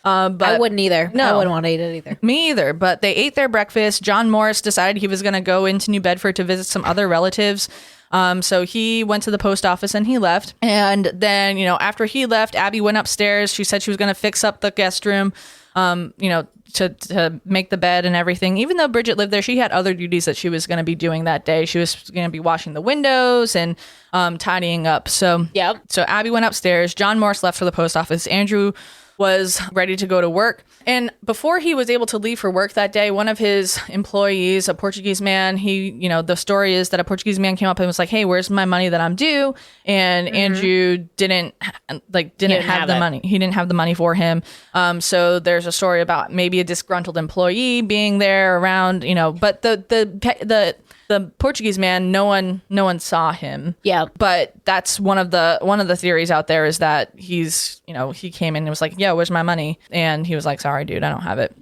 But I wouldn't either. No. I wouldn't want to eat it either. Me either. But they ate their breakfast. John Morris decided he was going to go into New Bedford to visit some other relatives. So he went to the post office and he left. And then, you know, after he left, Abby went upstairs. She said she was going to fix up the guest room, you know, to make the bed and everything. Even though Bridget lived there, she had other duties that she was going to be doing that day. She was going to be washing the windows and tidying up. So, Yep. So Abby went upstairs. John Morris left for the post office. Andrew was ready to go to work. And before he was able to leave for work that day, one of his employees, a Portuguese man, the story is that a Portuguese man came up and was like, hey, where's my money that I'm due? And Andrew didn't have the money. He didn't have the money for him. So there's a story about maybe a disgruntled employee being there around, you know, but the Portuguese man, no one saw him. Yeah. But that's one of the theories out there is that he's, you know, he came in and was like, yeah, where's my money? And he was like, sorry, dude, I don't have it.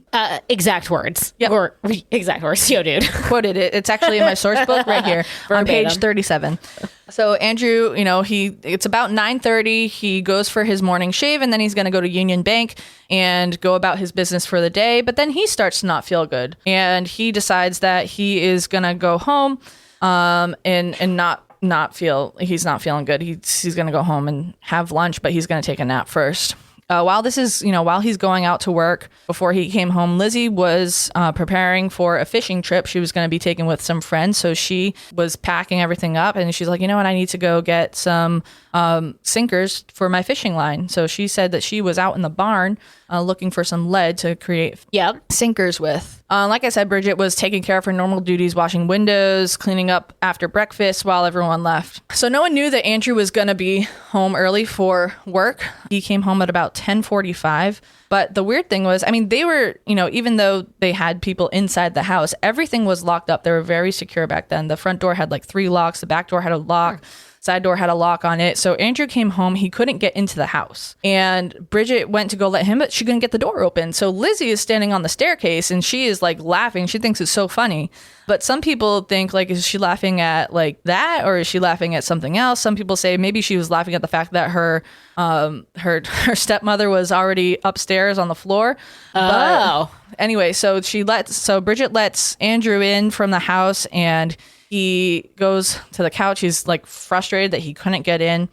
Exact words. Yep. Or exact words. Yo, dude. Quoted it. It's actually in my source book right here on page Verbatim. 37. So Andrew, you know, it's about 9:30. He goes for his morning shave and then he's going to go to Union Bank and go about his business for the day. But then he starts to not feel good and he decides that he is going to go home and not feel, he's not feeling good. He's going to go home and have lunch, but he's going to take a nap first. While he's going out to work, before he came home, Lizzie was preparing for a fishing trip. She was going to be taken with some friends. So she was packing everything up and she's like, you know what? I need to go get some sinkers for my fishing line. So she said that she was out in the barn looking for some lead to create sinkers with. Like I said, Bridget was taking care of her normal duties, washing windows, cleaning up after breakfast while everyone left. So no one knew that Andrew was going to be home early for work. He came home at about 10:45. But the weird thing was, I mean, they were, you know, even though they had people inside the house, everything was locked up. They were very secure back then. The front door had like 3 locks. The back door had a lock. Side door had a lock on it. So Andrew came home. He couldn't get into the house. And Bridget went to go let him, but she couldn't get the door open. So Lizzie is standing on the staircase and she is like laughing. She thinks it's so funny. But some people think like, is she laughing at like that or is she laughing at something else? Some people say maybe she was laughing at the fact that her stepmother was already upstairs on the floor. But anyway, so Bridget lets Andrew in from the house and he goes to the couch. He's like frustrated that he couldn't get in.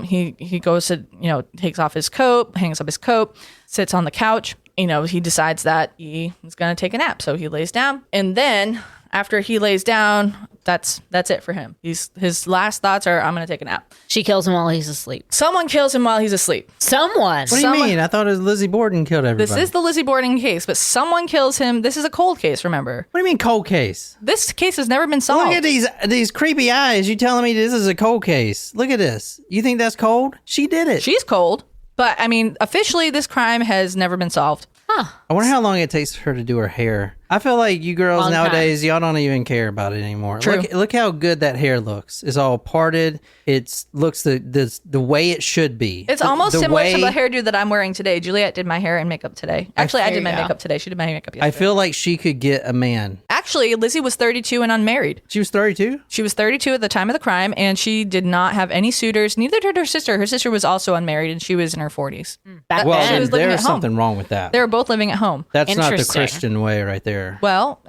He goes to, you know, takes off his coat, hangs up his coat, sits on the couch. You know, he decides that he is going to take a nap. So he lays down. And then after he lays down, that's it for him. His last thoughts are, I'm going to take a nap. She kills him while he's asleep. Someone kills him while he's asleep. Someone. What do you mean? I thought it was Lizzie Borden killed everybody. This is the Lizzie Borden case, but someone kills him. This is a cold case, remember? What do you mean cold case? This case has never been solved. Look at these creepy eyes. You telling me this is a cold case? Look at this. You think that's cold? She did it. She's cold. But, I mean, officially, this crime has never been solved. Huh. I wonder how long it takes her to do her hair. I feel like you girls Long nowadays, y'all don't even care about it anymore. True. Look how good that hair looks. It's all parted. It looks the way it should be. It's almost similar to the hairdo that I'm wearing today. Juliet did my hair and makeup today. Actually, I did my makeup today. She did my makeup yesterday. I feel like she could get a man. Actually, Lizzie was 32 and unmarried. She was 32? She was 32 at the time of the crime, and she did not have any suitors. Neither did her sister. Her sister was also unmarried, and she was in her 40s. Back Well, then. then was living there's at home. something wrong with that. They were both living at home. That's not the Interesting. Christian way right there. Well,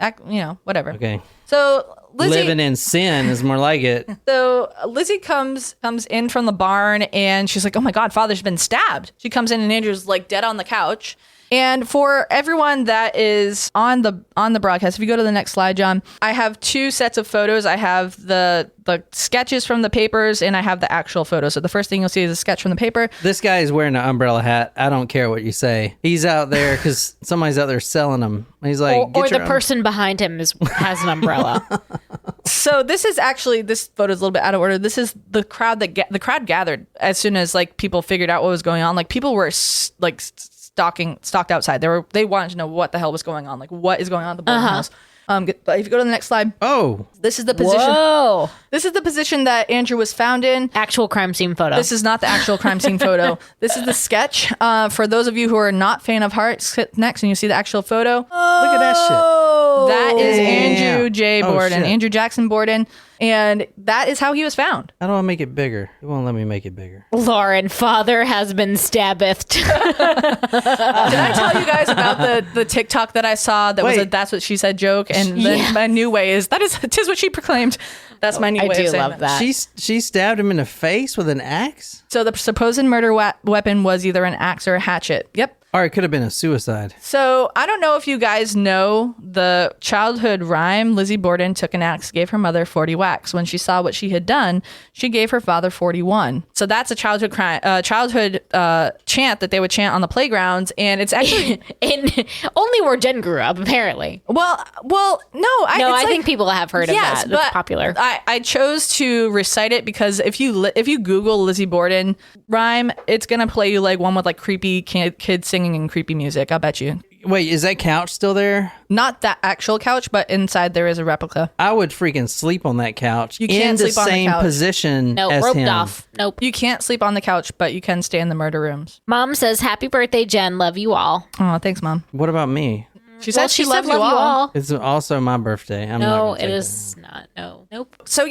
whatever. Okay. So Lizzie, Living in sin is more like it. So Lizzie comes in from the barn and she's like, oh my God, Father's been stabbed. She comes in and Andrew's like dead on the couch. And for everyone that is on the broadcast, if you go to the next slide, John, I have 2 sets of photos. I have the sketches from the papers and I have the actual photos. So the first thing you'll see is a sketch from the paper. This guy is wearing an umbrella hat. I don't care what you say. He's out there because somebody's out there selling them. He's like, or the person behind him has an umbrella. So this photo is a little bit out of order. This is the crowd the crowd gathered as soon as like people figured out what was going on. Like people were stocked outside. They wanted to know what the hell was going on. Like what is going on at the Borden house. If you go to the next slide. Oh, this is the position. Whoa. This is the position that Andrew was found in. Actual crime scene photo. This is not the actual crime scene photo. This is the sketch. For those of you who are not fan of Hearts, hit next and you see the actual photo. look at that shit. That is Damn. Andrew J. Oh, Borden, shit. Andrew Jackson Borden. And that is how he was found. How do I make it bigger? It won't let me make it bigger. Lauren, father has been stabbed. Did I tell you guys about the TikTok that I saw that was a Wait. "that's what she said" joke? And then my new way is "tis what she proclaimed." That's my new way I of do saying love that. She stabbed him in the face with an axe? So the supposed murder weapon was either an axe or a hatchet. Yep. Or it could have been a suicide. So I don't know if you guys know the childhood rhyme. Lizzie Borden took an axe, gave her mother 40 whacks. When she saw what she had done, she gave her father 41. So that's a childhood chant that they would chant on the playgrounds, and it's actually Only where Jen grew up, apparently. well, no, I think people have heard of that. It's but popular. I chose to recite it because if you Google Lizzie Borden rhyme, it's gonna play you like one with like creepy kids singing and creepy music. I'll bet you. Wait, is that couch still there? Not that actual couch, but inside there is a replica. I would freaking sleep on that couch. You can't in the sleep on the same couch. position No, as roped him. off. Nope. You can't sleep on the couch, but you can stay in the murder rooms. Mom says, "Happy birthday, Jen. Love you all." Oh, thanks, Mom. What about me? She said she said loves you all. It's also my birthday. I'm not No, gonna it take is not. No. Nope. So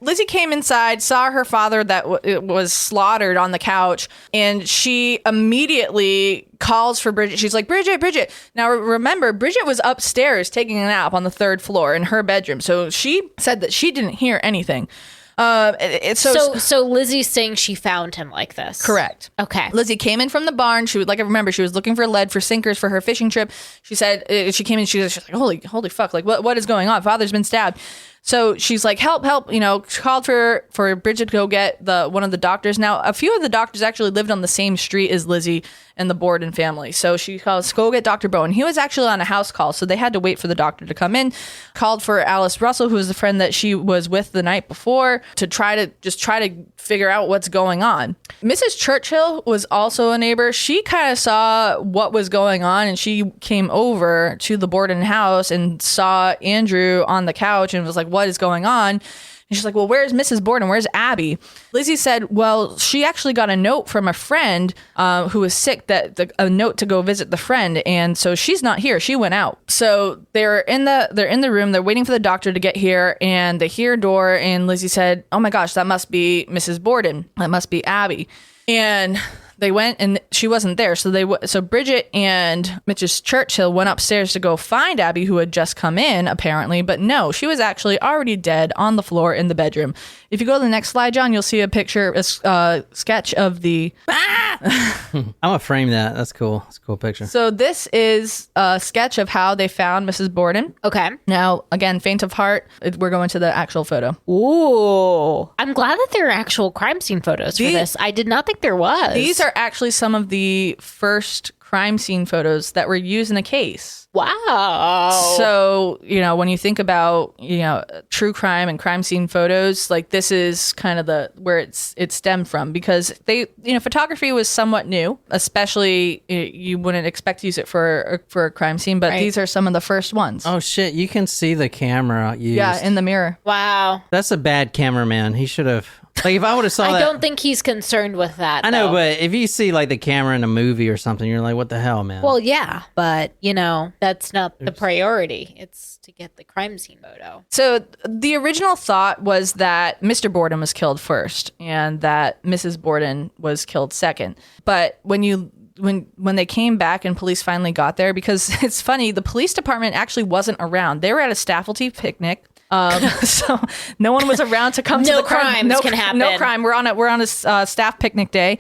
Lizzie came inside, saw her father that was slaughtered on the couch, and she immediately calls for Bridget. She's like, Bridget. Now remember, Bridget was upstairs taking a nap on the 3rd floor in her bedroom. So she said that she didn't hear anything. So Lizzie's saying she found him like this. Correct. Okay. Lizzie came in from the barn. She was looking for lead for sinkers for her fishing trip. She said she came in. She's like, holy fuck! Like what is going on? Father's been stabbed. So she's like, help! Called for Bridget to go get one of the doctors. Now, a few of the doctors actually lived on the same street as Lizzie and the Borden family. So she calls, go get Dr. Bowen. He was actually on a house call, so they had to wait for the doctor to come in. Called for Alice Russell, who was the friend that she was with the night before, to try to figure out what's going on. Mrs. Churchill was also a neighbor. She kind of saw what was going on, and she came over to the Borden house and saw Andrew on the couch and was like, what is going on? And she's like, well, where's Mrs. Borden? Where's Abby? Lizzie said, well, she actually got a note from a friend who was sick, a note to go visit the friend. And so she's not here. She went out. So they're in the room. They're waiting for the doctor to get here, and they hear a door. And Lizzie said, oh my gosh, that must be Mrs. Borden. That must be Abby. And they went, and she wasn't there. So Bridget and Mrs. Churchill went upstairs to go find Abby, who had just come in, apparently. But no, she was actually already dead on the floor in the bedroom. If you go to the next slide, John, you'll see a sketch of the... I'm gonna frame that. That's cool. It's a cool picture. So this is a sketch of how they found Mrs. Borden. Okay. Now, again, faint of heart. We're going to the actual photo. Ooh. I'm glad that there are actual crime scene photos for this. I did not think there was. These are actually some of the first crime scene photos that were used in the case. Wow. So, when you think about, true crime and crime scene photos, like this is kind of where it stemmed from, because photography was somewhat new, especially you wouldn't expect to use it for a crime scene, but these are some of the first ones. Oh shit, you can see the camera used. Yeah, in the mirror. Wow. That's a bad cameraman. He should have... Like, if I would have saw that... I don't think he's concerned with that, I know, though. but if you see, like, the camera in a movie or something, you're like, what the hell, man? Well, yeah, but, that's not the priority. It's to get the crime scene photo. So the original thought was that Mr. Borden was killed first and that Mrs. Borden was killed second. But when they came back and police finally got there, because it's funny, the police department actually wasn't around. They were at a faculty picnic. So no one was around to come to the crime. No crimes can happen. No crime. We're on a staff picnic day.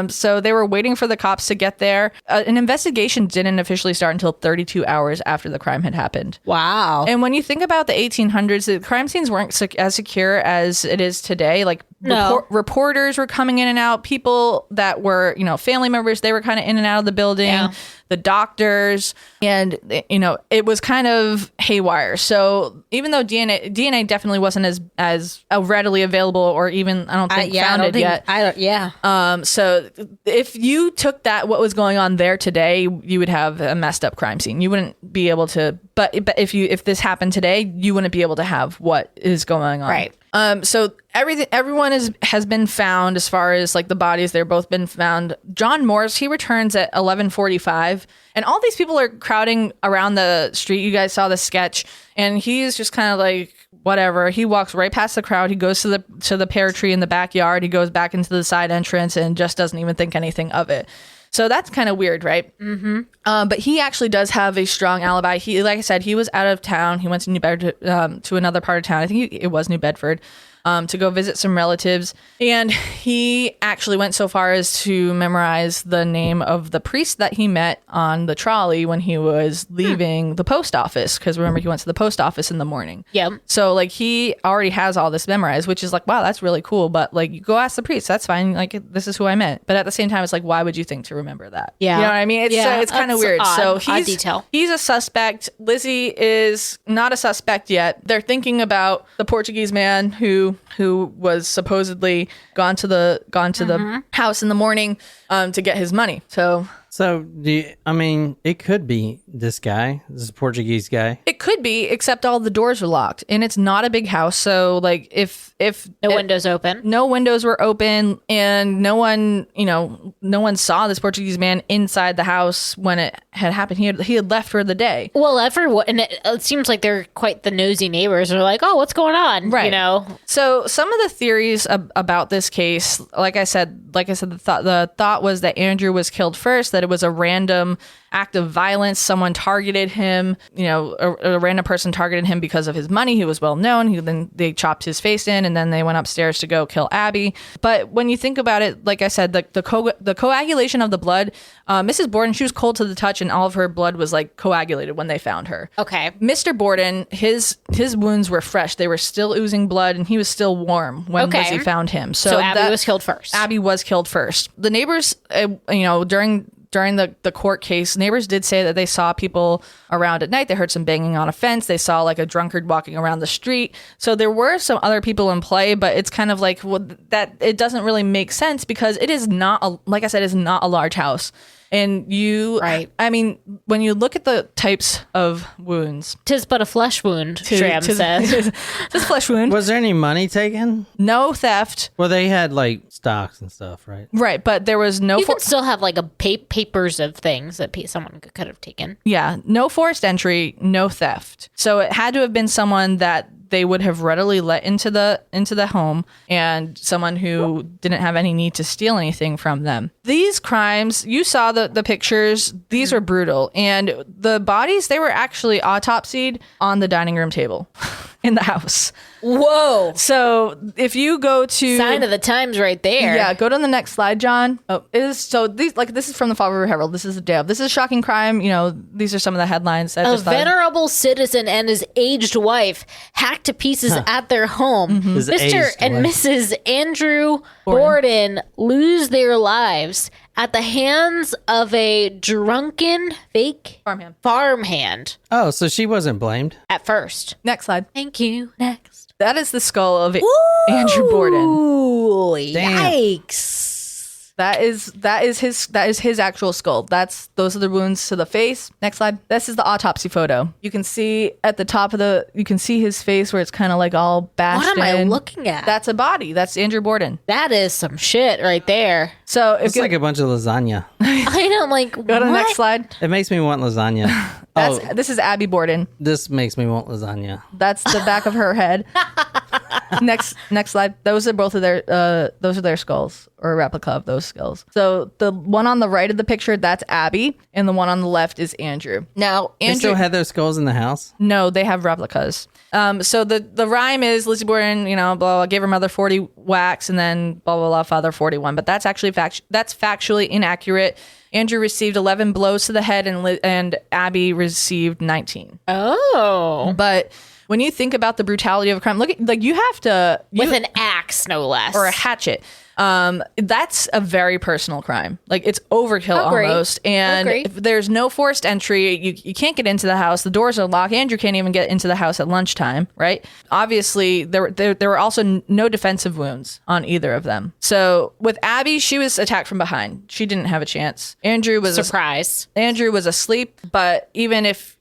So they were waiting for the cops to get there. An investigation didn't officially start until 32 hours after the crime had happened. Wow. And when you think about the 1800s, the crime scenes weren't as secure as it is today. Like reporters were coming in and out. People that were, family members, they were kind of in and out of the building. Yeah. the doctors, and it was kind of haywire. So even though DNA definitely wasn't as readily available, or even I don't think founded yet. So if you took what was going on there today, you would have a messed up crime scene. You wouldn't be able to. But if this happened today, you wouldn't be able to have what is going on. Right. So everyone has been found as far as like the bodies. They're both been found. John Morse, he returns at 11:45, and all these people are crowding around the street. You guys saw the sketch, and he's just kind of like whatever. He walks right past the crowd. He goes to the pear tree in the backyard. He goes back into the side entrance and just doesn't even think anything of it. So that's kind of weird, right? Mm-hmm. But he actually does have a strong alibi. He, like I said, he was out of town. He went to New Bedford, to another part of town. I think it was New Bedford, to go visit some relatives. And he actually went so far as to memorize the name of the priest that he met on the trolley when he was leaving the post office. Because remember, he went to the post office in the morning. Yep. So like he already has all this memorized, which is like, wow, that's really cool. But like, you go ask the priest. That's fine. Like, this is who I met. But at the same time, it's like, why would you think to remember that? Yeah. You know what I mean? It's kind of weird. Odd, So odd detail. He's a suspect. Lizzie is not a suspect yet. They're thinking about the Portuguese man who was supposedly gone to the house in the morning to get his money. So it could be this Portuguese guy. it could be, except all the doors are locked, and it's not a big house. So like if No windows open. no windows were open, and no one saw this Portuguese man inside the house when it had happened. He had left for the day. Well, everyone, and it seems like they're quite the nosy neighbors. They're like, oh, what's going on? Right. You know? So some of the theories about this case, like I said, the thought was that Andrew was killed first, that it was a random act of violence. Someone targeted him, a random person targeted him because of his money. He was well known. Then they chopped his face in, and then they went upstairs to go kill Abby. But when you think about it, like I said, the coagulation of the blood, Mrs. Borden, she was cold to the touch, and all of her blood was like coagulated when they found her. Okay. Mr. Borden, his wounds were fresh. They were still oozing blood, and he was still warm when Lizzie found him. So Abby was killed first. Abby was killed first. The neighbors, during the court case, neighbors did say that they saw people around at night. They heard some banging on a fence. They saw like a drunkard walking around the street. So there were some other people in play, but it's kind of like that it doesn't really make sense because it is not, like I said, it's not a large house. And I mean, when you look at the types of wounds, 'Tis but a flesh wound, Shram says. This flesh wound. Was there any money taken? No theft. Well, they had like stocks and stuff, right? Right, but there was no... You could still have like a papers of things that someone could have taken. Yeah, no forced entry, no theft. So it had to have been someone that they would have readily let into the home, and someone who didn't have any need to steal anything from them. These crimes, you saw the pictures, these are brutal. And the bodies, they were actually autopsied on the dining room table in the house. Whoa. So if you go to... Sign of the times right there. Yeah, go to the next slide, John. This is from the Fall River Herald. This is the day of. This is a shocking crime. These are some of the headlines. A venerable citizen and his aged wife hacked to pieces at their home. His Mr. aged and wife. Mrs. Andrew Borden lose their lives at the hands of a drunken fake farmhand Oh, so she wasn't blamed. at first. Next slide. Thank you. Next. That is the skull of Andrew Borden. Ooh, Damn. yikes. That is his actual skull. Those are the wounds to the face. Next slide. This is the autopsy photo. You can see at the top of you can see his face where it's kind of like all bashed What am I in. looking at? That's a body. That's Andrew Borden. That is some shit right there. So if It's like a bunch of lasagna. I know, like, go to the next slide. It makes me want lasagna. This is Abby Borden. This makes me want lasagna. That's the back of her head. Next slide. Those are both of their skulls, or a replica of those skulls. So the one on the right of the picture, that's Abby, and the one on the left is Andrew. Now, They Andrew, still had their skulls in the house? no, they have replicas. So the rhyme is Lizzie Borden, blah, blah, gave her mother 40 whacks, and then blah, blah, blah, father 41. But that's actually that's factually inaccurate. Andrew received 11 blows to the head, and Abby received 19. Oh. But when you think about the brutality of a crime, look at, like, you have to... With an axe, no less. or a hatchet. That's a very personal crime. Like, it's overkill Agree. almost. And Agree. if there's no forced entry, you can't get into the house. The doors are locked. Andrew can't even get into the house at lunchtime, right? Obviously, there were also no defensive wounds on either of them. So with Abby, she was attacked from behind. She didn't have a chance. Andrew was Andrew was asleep, but even if,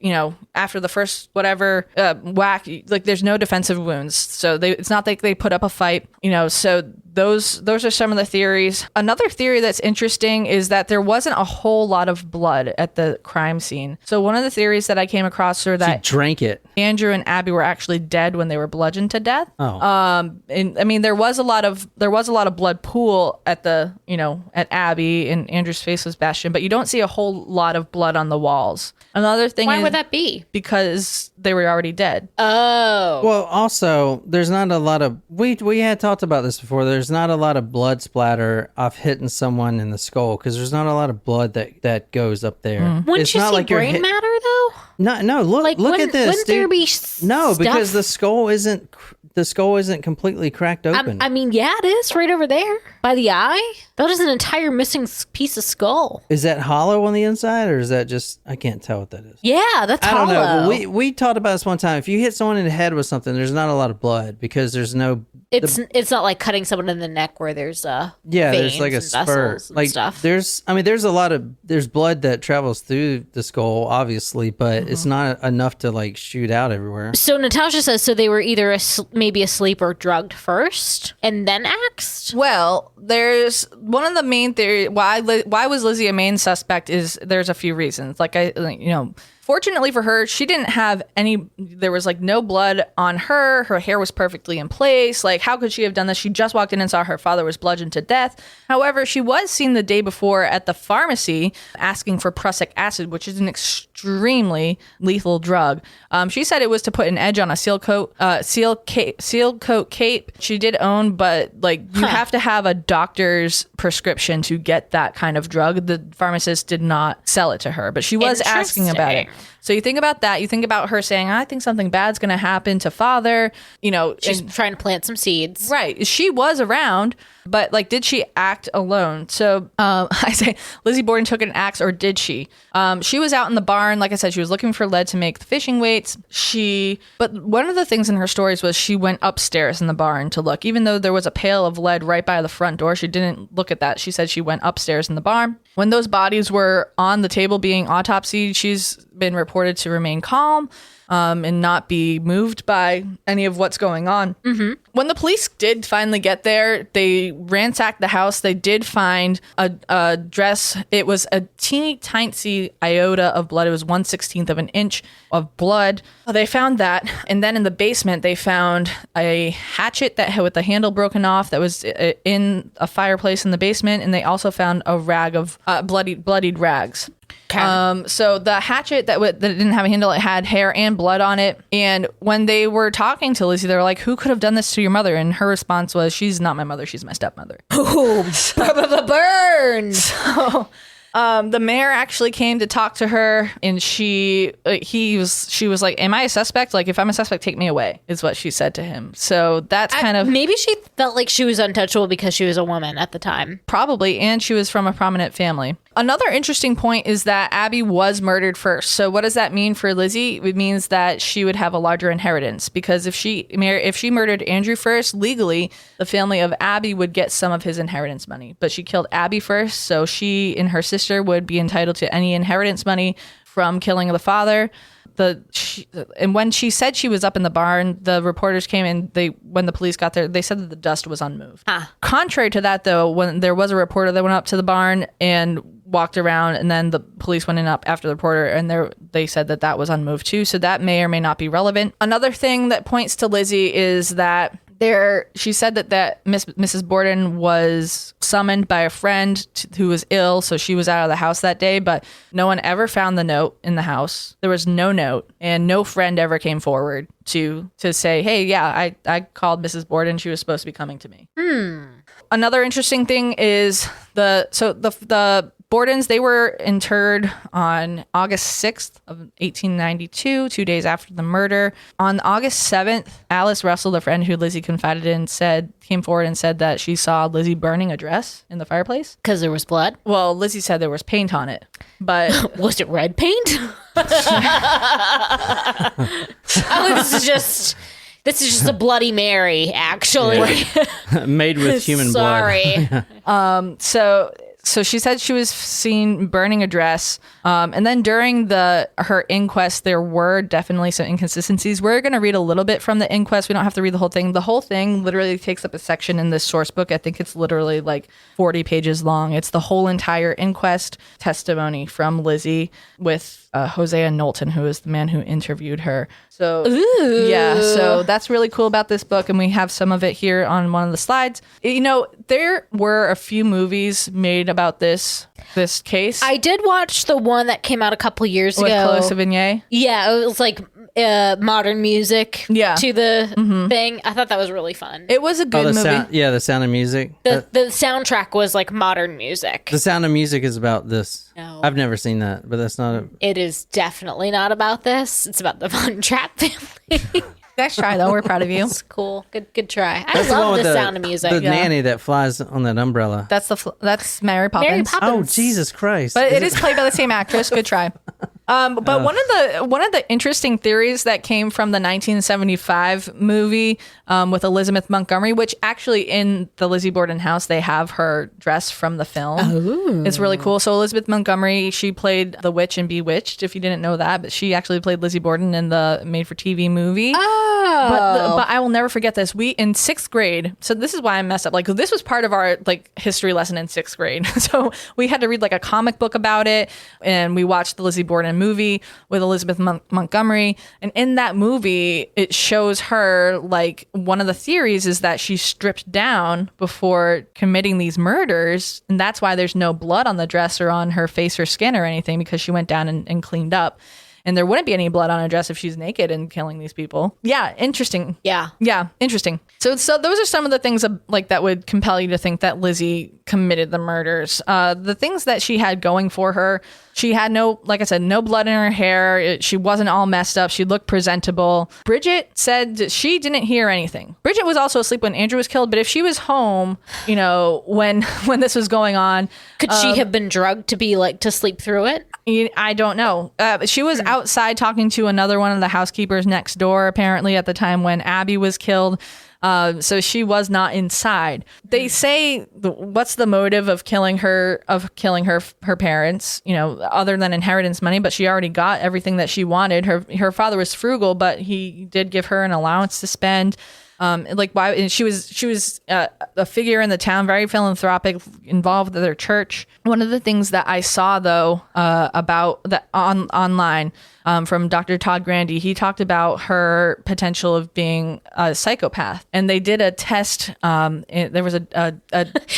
after the first whatever whack, like, there's no defensive wounds. So it's not like they put up a fight, so those are some of the theories. Another theory that's interesting is that there wasn't a whole lot of blood at the crime scene. So one of the theories that I came across are that She drank it. Andrew and Abby were actually dead when they were bludgeoned to death. Oh. And I mean, there was a lot of blood pool at at Abby, and Andrew's face was bashed in, but you don't see a whole lot of blood on the walls. Another thing Why is would that be? because they were already dead. Oh. Well, also, there's not a lot of we had talked about this before. There's not a lot of blood splatter off hitting someone in the skull because there's not a lot of blood that goes up there. Wouldn't It's you not see like you're brain hit- matter though? No. Look at this, Wouldn't there dude. be No, because stuff? the skull isn't completely cracked open. I mean, yeah, it is right over there by the eye. That is an entire missing piece of skull. Is that hollow on the inside, or is that just? I can't tell what that is. Yeah, that's I don't hollow. know. We talked about this one time. If you hit someone in the head with something, there's not a lot of blood because there's no. It's not like cutting someone in the neck where there's There's like a veins and spurt. vessels and Like stuff. there's blood that travels through the skull, obviously, but it's not enough to like shoot out everywhere. So Natasha says so they were either maybe asleep or drugged first and then axed. Well, there's one of the main theory why was Lizzie a main suspect is there's a few reasons. Fortunately for her, she didn't have there was like no blood on her. Her hair was perfectly in place. Like, how could she have done this? She just walked in and saw her father was bludgeoned to death. However, she was seen the day before at the pharmacy asking for prussic acid, which is an extremely lethal drug. She said it was to put an edge on a seal coat cape she did own, but you have to have a doctor's prescription to get that kind of drug. The pharmacist did not sell it to her, but she was asking about it. So you think about that. You think about her saying, I think something bad's going to happen to father. She's trying to plant some seeds. Right. She was around, but did she act alone? So I say Lizzie Borden took an axe, or did she? She was out in the barn. Like I said, she was looking for lead to make the fishing weights. But one of the things in her stories was she went upstairs in the barn to look. Even though there was a pail of lead right by the front door, she didn't look at that. She said she went upstairs in the barn. When those bodies were on the table being autopsied, she's been reported to remain calm and not be moved by any of what's going on. Mm-hmm. When the police did finally get there, they ransacked the house. They did find a dress. It was a teeny tiny iota of blood. It was 1/16 of an inch of blood. They found that. And then in the basement, they found a hatchet that had with the handle broken off that was in a fireplace in the basement. And they also found a rag of bloodied rags. So the hatchet that didn't have a handle, it had hair and blood on it. And when they were talking to Lizzie, they were like, who could have done this to your mother? And her response was, she's not my mother, she's my stepmother. Burn. So the mayor actually came to talk to her, and she was like, am I a suspect? Like, if I'm a suspect, take me away, is what she said to him. So that's kind of... Maybe she felt like she was untouchable because she was a woman at the time. Probably, and she was from a prominent family. Another interesting point is that Abby was murdered first. So what does that mean for Lizzie? It means that she would have a larger inheritance, because if she murdered Andrew first, legally, the family of Abby would get some of his inheritance money. But she killed Abby first, so she and her sister would be entitled to any inheritance money from killing the father. And when she said she was up in the barn, the reporters came and when the police got there, they said that the dust was unmoved. Contrary to that, though, when there was a reporter that went up to the barn and walked around, and then the police went in up after the reporter, and they said that was unmoved too. So that may or may not be relevant. Another thing that points to Lizzie is that she said that Mrs. Borden was summoned by a friend who was ill, so she was out of the house that day, but no one ever found the note in the house. There was no note, and no friend ever came forward to say, hey, yeah, I called Mrs. Borden. She was supposed to be coming to me. Another interesting thing is the Bordens, they were interred on August 6th of 1892, 2 days after the murder. On August 7th, Alice Russell, the friend who Lizzie confided in, came forward and said that she saw Lizzie burning a dress in the fireplace. Because there was blood? Well, Lizzie said there was paint on it, but... Was it red paint? This is just a Bloody Mary, actually. Made with human Sorry. blood. So she said she was seen burning a dress. And then during her inquest, there were definitely some inconsistencies. We're going to read a little bit from the inquest. We don't have to read the whole thing. The whole thing literally takes up a section in this source book. I think it's literally like 40 pages long. It's the whole entire inquest testimony from Lizzie with Hosea Knowlton, who is the man who interviewed her. So, yeah, so that's really cool about this book. And we have some of it here on one of the slides. You know, there were a few movies made about this case. I did watch the one that came out a couple years with ago. Chloe Sevigny. Yeah, it was like modern music to the thing. I thought that was really fun. It was a good movie. The Sound of Music. The soundtrack was like modern music. The Sound of Music is about this. No. I've never seen that, but that's not It is definitely not about this. It's about the Von Trapp family. Nice try, though. We're proud of you. It's cool. Good try. That's I love the with Sound of Music. The nanny that flies on that umbrella. That's Mary Poppins. Mary Poppins. Oh, Jesus Christ. But it is played by the same actress. Good try. But one of the interesting theories that came from the 1975 movie with Elizabeth Montgomery, which actually in the Lizzie Borden house, they have her dress from the film. Oh. It's really cool. So Elizabeth Montgomery, she played the witch in Bewitched, if you didn't know that, but she actually played Lizzie Borden in the made-for-TV movie. But I will never forget this. We, in 6th grade, so this is why I messed up. Like, this was part of our, like, history lesson in 6th grade. So we had to read, like, a comic book about it, and we watched the Lizzie Borden movie with Elizabeth Montgomery. And in that movie, it shows her, like, one of the theories is that she stripped down before committing these murders. And that's why there's no blood on the dress or on her face or skin or anything, because she went down and cleaned up. And there wouldn't be any blood on her dress if she's naked and killing these people. Yeah, interesting. Yeah, interesting. So those are some of the things like that would compel you to think that Lizzie committed the murders. The things that she had going for her, she had no blood in her hair. She wasn't all messed up. She looked presentable. Bridget said she didn't hear anything. Bridget was also asleep when Andrew was killed, but if she was home, you know, when this was going on, could she have been drugged to sleep through it? I don't know. She was outside talking to another one of the housekeepers next door, apparently, at the time when Abby was killed. So she was not inside. They say, what's the motive of killing her parents, you know, other than inheritance money, but she already got everything that she wanted. Her father was frugal, but he did give her an allowance to spend. Why? And she was a figure in the town, very philanthropic, involved with their church. One of the things that I saw though about that online from Dr. Todd Grandy, he talked about her potential of being a psychopath, and they did a test. There was a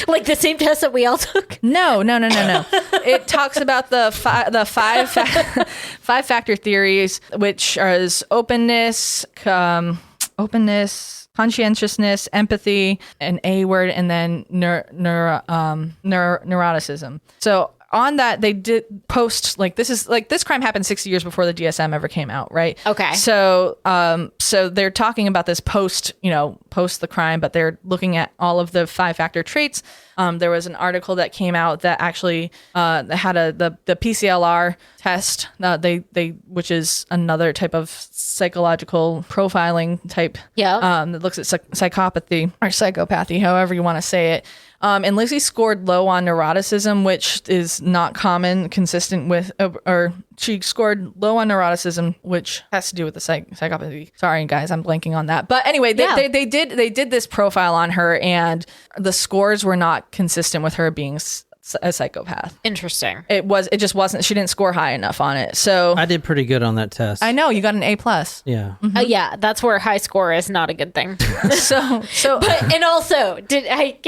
like the same test that we all took. No. It talks about the five factor theories, which is openness, conscientiousness, empathy, an A word, and then neuroticism. So on that, they did post this crime happened 60 years before the DSM ever came out, right? Okay. So they're talking about this post the crime, but they're looking at all of the 5-factor traits. There was an article that came out that actually had the PCLR test, which is another type of psychological profiling type. Yeah. That looks at psychopathy or psychopathy, however you want to say it. And Lizzie scored low on neuroticism, which is not consistent with, or she scored low on neuroticism, which has to do with the psychopathy. Sorry, guys, I'm blanking on that. But anyway, they did this profile on her, and the scores were not consistent with her being a psychopath. Interesting. It just wasn't. She didn't score high enough on it. So I did pretty good on that test. I know you got an A+. Yeah. Mm-hmm. Yeah, that's where high score is not a good thing. But and also, I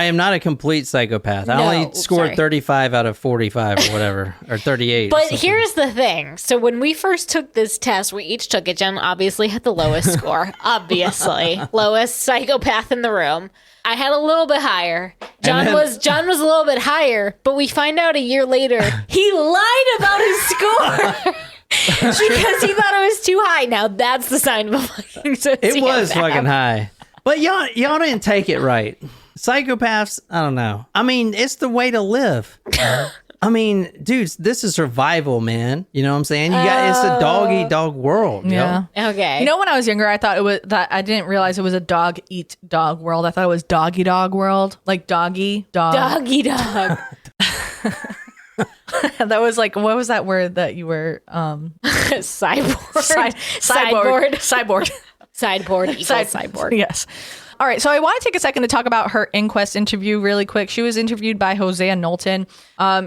am not a complete psychopath. I only scored 35 out of 45 or whatever, or 38. But here's the thing. So when we first took this test, we each took it. Jen obviously had the lowest score. Obviously, lowest psychopath in the room. I had a little bit higher. John was a little bit higher, but we find out a year later he lied about his score. Because he thought it was too high. Now that's the sign of a fucking sociopath. It was fucking high. But y'all didn't take it right. Psychopaths, I don't know. I mean, it's the way to live. I mean, dudes, this is survival, man. You know what I'm saying? It's a dog-eat-dog world. Yeah. Yo. Okay. You know, when I was younger, I thought it was that I didn't realize it was a dog-eat-dog world. I thought it was doggy-dog world. Like doggy, dog. Doggy dog. That was like, what was that word that you were? Cyborg. Cyborg. Sideboard equals sideboard. Yes. All right, so I want to take a second to talk about her inquest interview really quick. She was interviewed by Hosea Knowlton.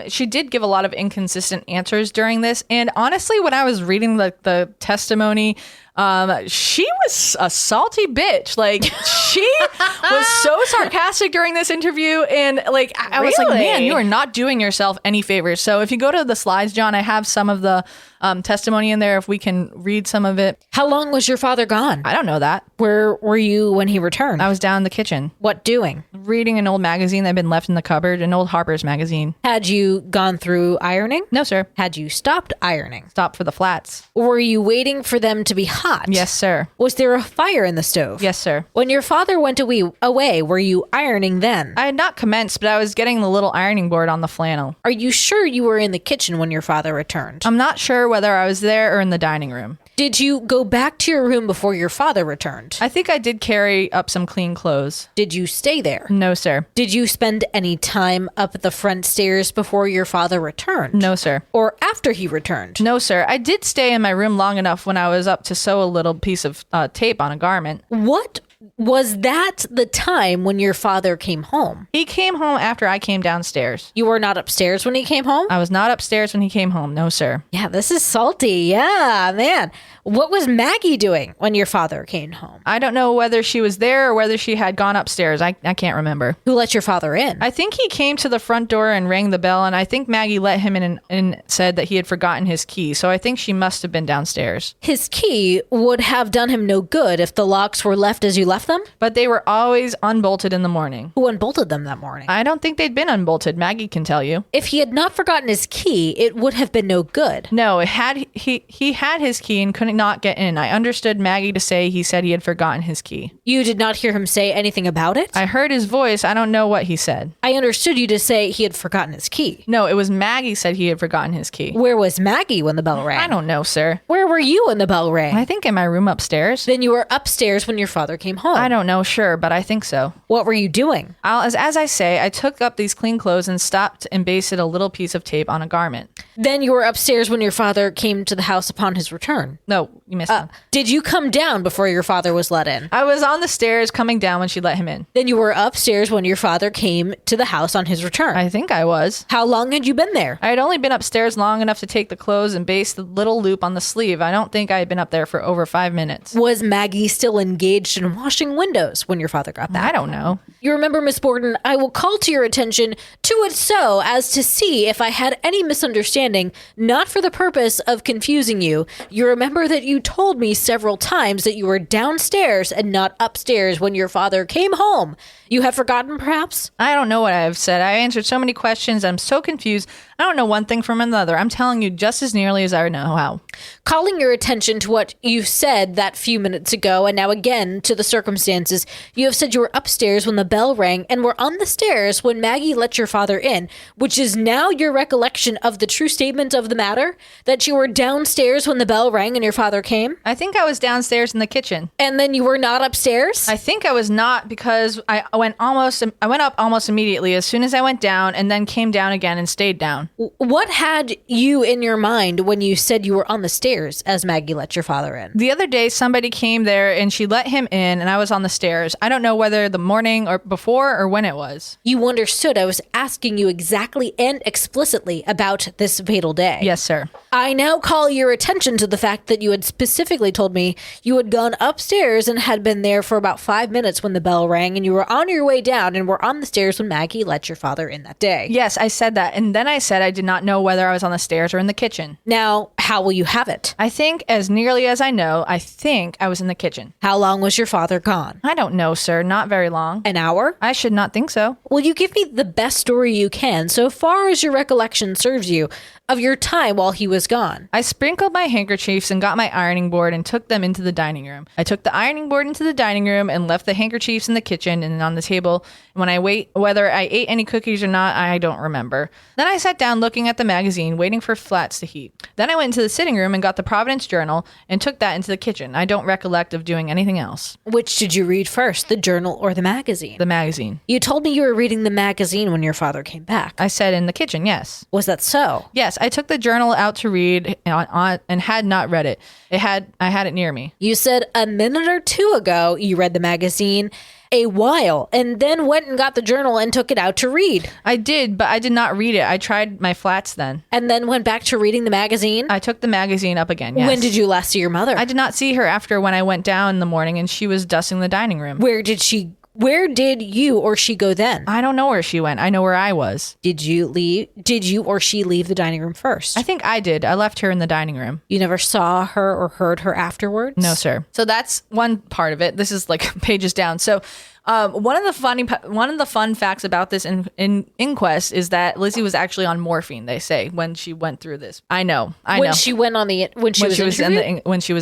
She did give a lot of inconsistent answers during this. And honestly, when I was reading the testimony, she was a salty bitch. Like, she was so sarcastic during this interview. And like, I was like, man, you are not doing yourself any favors. So if you go to the slides, John, I have some of the testimony in there if we can read some of it. How long was your father gone? I don't know that. Where were you when he returned? I was down in the kitchen. What doing? Reading an old magazine that had been left in the cupboard, an old Harper's magazine. Had you gone through ironing? No, sir. Had you stopped ironing? Stop for the flats. Were you waiting for them to be hot? Yes, sir. Was there a fire in the stove? Yes, sir. When your father went away, were you ironing then? I had not commenced, but I was getting the little ironing board on the flannel. Are you sure you were in the kitchen when your father returned? I'm not sure whether I was there or in the dining room. Did you go back to your room before your father returned? I think I did carry up some clean clothes. Did you stay there? No, sir. Did you spend any time up the front stairs before your father returned? No, sir. Or after he returned? No, sir. I did stay in my room long enough when I was up to sew a little piece of tape on a garment. What was that the time when your father came home? He came home after I came downstairs. You were not upstairs when he came home? I was not upstairs when he came home. No, sir. Yeah, this is salty. Yeah, man. What was Maggie doing when your father came home? I don't know whether she was there or whether she had gone upstairs. I can't remember. Who let your father in? I think he came to the front door and rang the bell, and I think Maggie let him in and said that he had forgotten his key. So I think she must have been downstairs. His key would have done him no good if the locks were left as you left them? But they were always unbolted in the morning. Who unbolted them that morning? I don't think they'd been unbolted. Maggie can tell you. If he had not forgotten his key, it would have been no good. No, he had his key and could not get in. I understood Maggie to say he said he had forgotten his key. You did not hear him say anything about it? I heard his voice. I don't know what he said. I understood you to say he had forgotten his key. No, it was Maggie said he had forgotten his key. Where was Maggie when the bell rang? I don't know, sir. Where were you when the bell rang? I think in my room upstairs. Then you were upstairs when your father came home. I don't know, sure, but I think so. What were you doing? As I say, I took up these clean clothes and stopped and basted a little piece of tape on a garment. Then you were upstairs when your father came to the house upon his return. No, you missed him. Did you come down before your father was let in? I was on the stairs coming down when she let him in. Then you were upstairs when your father came to the house on his return. I think I was. How long had you been there? I had only been upstairs long enough to take the clothes and baste the little loop on the sleeve. I don't think I had been up there for over 5 minutes. Was Maggie still engaged in washing windows when your father got back? I don't know. You remember, Miss Borden, I will call to your attention to it so as to see if I had any misunderstanding, not for the purpose of confusing you. You remember that you told me several times that you were downstairs and not upstairs when your father came home. You have forgotten, perhaps? I don't know what I have said. I answered so many questions. I'm so confused. I don't know one thing from another. I'm telling you just as nearly as I know how. Calling your attention to what you said that few minutes ago, and now again to the circumstances, you have said you were upstairs when the bell rang and were on the stairs when Maggie let your father in, which is now your recollection of the true statement of the matter, that you were downstairs when the bell rang and your father came? I think I was downstairs in the kitchen. And then you were not upstairs? I think I was not because I went up almost immediately as soon as I went down and then came down again and stayed down. What had you in your mind when you said you were on the stairs as Maggie let your father in? The other day, somebody came there and she let him in and I was on the stairs. I don't know whether the morning or before or when it was. You understood I was asking you exactly and explicitly about this fatal day. Yes, sir. I now call your attention to the fact that you had specifically told me you had gone upstairs and had been there for about 5 minutes when the bell rang and you were on your way down and were on the stairs when Maggie let your father in that day. Yes, I said that. And then I said I did not know whether I was on the stairs or in the kitchen. Now, How will you have it? I think, as nearly as I know, I think I was in the kitchen. How long was your father gone? I don't know, sir. Not very long. An hour? I should not think so. Will you give me the best story you can, so far as your recollection serves you, of your time while he was gone? I sprinkled my handkerchiefs and got my ironing board and took them into the dining room. I took the ironing board into the dining room and left the handkerchiefs in the kitchen and on the table. Whether I ate any cookies or not, I don't remember. Then I sat down looking at the magazine, waiting for flats to heat. Then I went into the sitting room and got the Providence Journal and took that into the kitchen. I don't recollect of doing anything else. Which did you read first, the journal or the magazine? The magazine. You told me you were reading the magazine when your father came back. I said in the kitchen, yes. Was that so? Yes, I took the journal out to read and had not read it. I had it near me. You said a minute or two ago you read the magazine a while and then went and got the journal and took it out to read. I did, but I did not read it. I tried my flats then. And then went back to reading the magazine? I took the magazine up again, yes. When did you last see your mother? I did not see her after when I went down in the morning and she was dusting the dining room. Where did you or she go then? I don't know where she went. I know where I was. Did you or she leave the dining room first? I think I did. I left her in the dining room. You never saw her or heard her afterwards? No, sir. So that's one part of it. This is like pages down. So one of the fun facts about this inquest is that Lizzie was actually on morphine. They say when she went through this. I know. When she was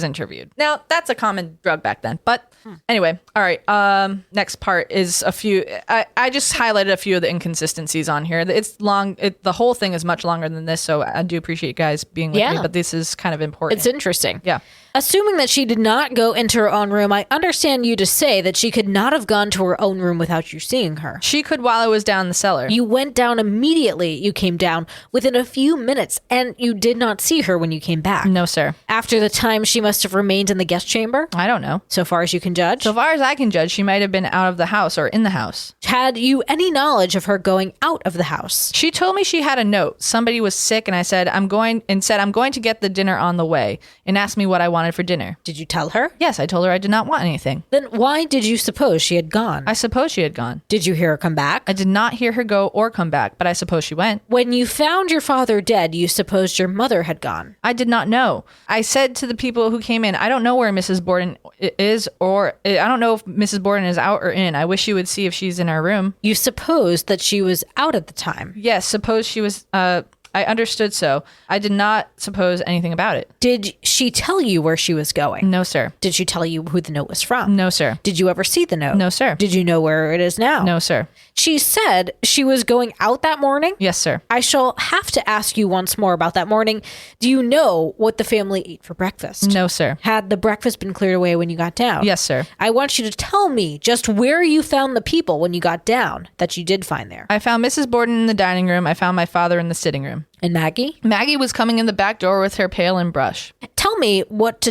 interviewed. Now that's a common drug back then. But anyway, all right. Next part is a few. I just highlighted a few of the inconsistencies on here. It's long. The whole thing is much longer than this, so I do appreciate you guys being with me. But this is kind of important. It's interesting. Yeah. Assuming that she did not go into her own room, I understand you to say that she could not have gone to her own room without you seeing her. She could while I was down in the cellar. You went down immediately. You came down within a few minutes, and you did not see her when you came back. No, sir. After the time she must have remained in the guest chamber? I don't know. So far as you can judge? So far as I can judge, she might have been out of the house or in the house. Had you any knowledge of her going out of the house? She told me she had a note. Somebody was sick, and I said, I'm going to get the dinner on the way, and asked me what I wanted for dinner. Did you tell her? Yes, I told her I did not want anything. Then why did you suppose she had gone? I suppose she had gone. Did you hear her come back? I did not hear her go or come back, but I suppose she went. When you found your father dead, you supposed your mother had gone. I did not know. I said to the people who came in, I don't know where Mrs. Borden is, or I don't know if Mrs. Borden is out or in. I wish you would see if she's in our room. You supposed that she was out at the time? Yes, suppose she was, I understood so. I did not suppose anything about it. Did she tell you where she was going? No, sir. Did she tell you who the note was from? No, sir. Did you ever see the note? No, sir. Did you know where it is now? No, sir. She said she was going out that morning? Yes, sir. I shall have to ask you once more about that morning. Do you know what the family ate for breakfast? No, sir. Had the breakfast been cleared away when you got down? Yes, sir. I want you to tell me just where you found the people when you got down that you did find there. I found Mrs. Borden in the dining room. I found my father in the sitting room. And Maggie? Maggie was coming in the back door with her pail and brush. Tell me what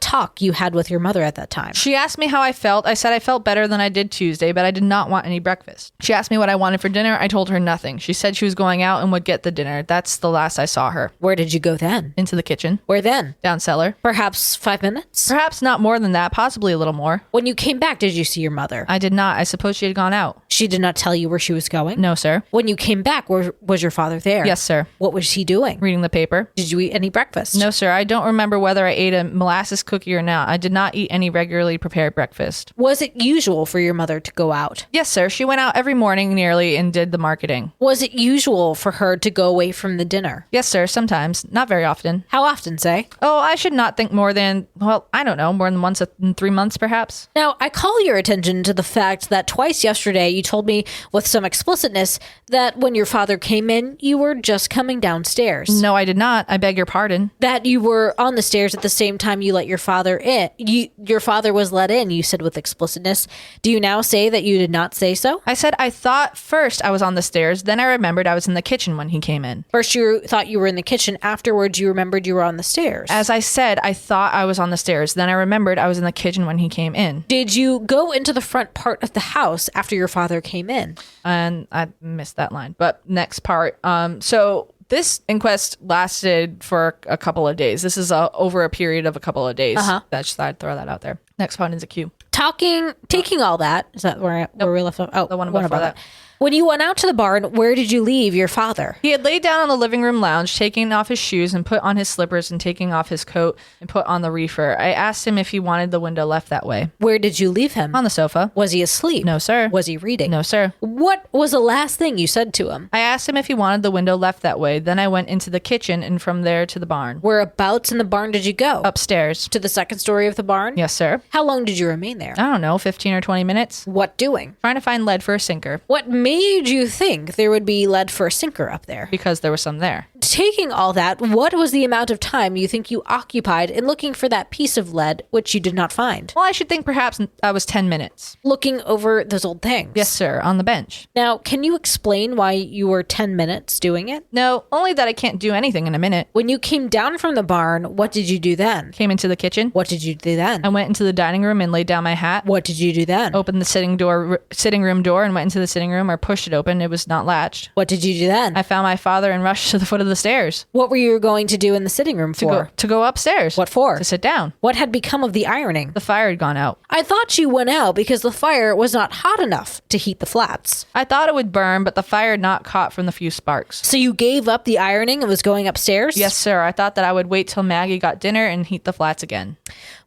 talk you had with your mother at that time. She asked me how I felt. I said I felt better than I did Tuesday, but I did not want any breakfast. She asked me what I wanted for dinner. I told her nothing. She said she was going out and would get the dinner. That's the last I saw her. Where did you go then? Into the kitchen. Where then? Down cellar. Perhaps 5 minutes? Perhaps not more than that. Possibly a little more. When you came back, did you see your mother? I did not. I suppose she had gone out. She did not tell you where she was going? No, sir. When you came back, was your father there? Yes, sir. What was he doing? Reading the paper. Did you eat any breakfast? No, sir. I don't remember whether I ate a molasses cookie or not. I did not eat any regularly prepared breakfast. Was it usual for your mother to go out? Yes, sir. She went out every morning nearly and did the marketing. Was it usual for her to go away from the dinner? Yes, sir. Sometimes. Not very often. How often, say? Oh, I should not think more than, well, I don't know, more than once in 3 months, perhaps. Now, I call your attention to the fact that twice yesterday you told me with some explicitness that when your father came in, you were just coming downstairs. No, I did not. I beg your pardon. That you were on the stairs at the same time you let your father in. Your father was let in, you said with explicitness. Do you now say that you did not say so? I said I thought first I was on the stairs, then I remembered I was in the kitchen when he came in. First you thought you were in the kitchen, afterwards you remembered you were on the stairs. As I said, I thought I was on the stairs, then I remembered I was in the kitchen when he came in. Did you go into the front part of the house after your father came in? And I missed that line. But next part. So this inquest lasted for a couple of days. This is over a period of a couple of days. That's I'd throw that out there. Next one is a cue. Taking all that. Is that where we left off? Oh, the one before that. When you went out to the barn, where did you leave your father? He had laid down on the living room lounge, taking off his shoes and put on his slippers and taking off his coat and put on the reefer. I asked him if he wanted the window left that way. Where did you leave him? On the sofa. Was he asleep? No, sir. Was he reading? No, sir. What was the last thing you said to him? I asked him if he wanted the window left that way. Then I went into the kitchen and from there to the barn. Whereabouts in the barn did you go? Upstairs. To the second story of the barn? Yes, sir. How long did you remain there? I don't know, 15 or 20 minutes. What doing? Trying to find lead for a sinker What made you think there would be lead for a sinker up there? because there was some there. Taking all that, what was the amount of time you think you occupied in looking for that piece of lead which you did not find? Well, I should think perhaps I was 10 minutes. Looking over those old things? Yes, sir, on the bench. Now, can you explain why you were 10 minutes doing it? No, only that I can't do anything in a minute. When you came down from the barn, what did you do then? Came into the kitchen. What did you do then? I went into the dining room and laid down my hat. What did you do then? Opened the sitting room door and went into the sitting room, or pushed it open. It was not latched. What did you do then? I found my father and rushed to the foot of the stairs What were you going to do in the sitting room for? to go upstairs. What for? To sit down. What had become of the ironing? The fire had gone out. I thought you went out because the fire was not hot enough to heat the flats. I thought it would burn, but the fire had not caught from the few sparks. So you gave up the ironing and was going upstairs? Yes, sir. I thought that I would wait till Maggie got dinner and heat the flats again.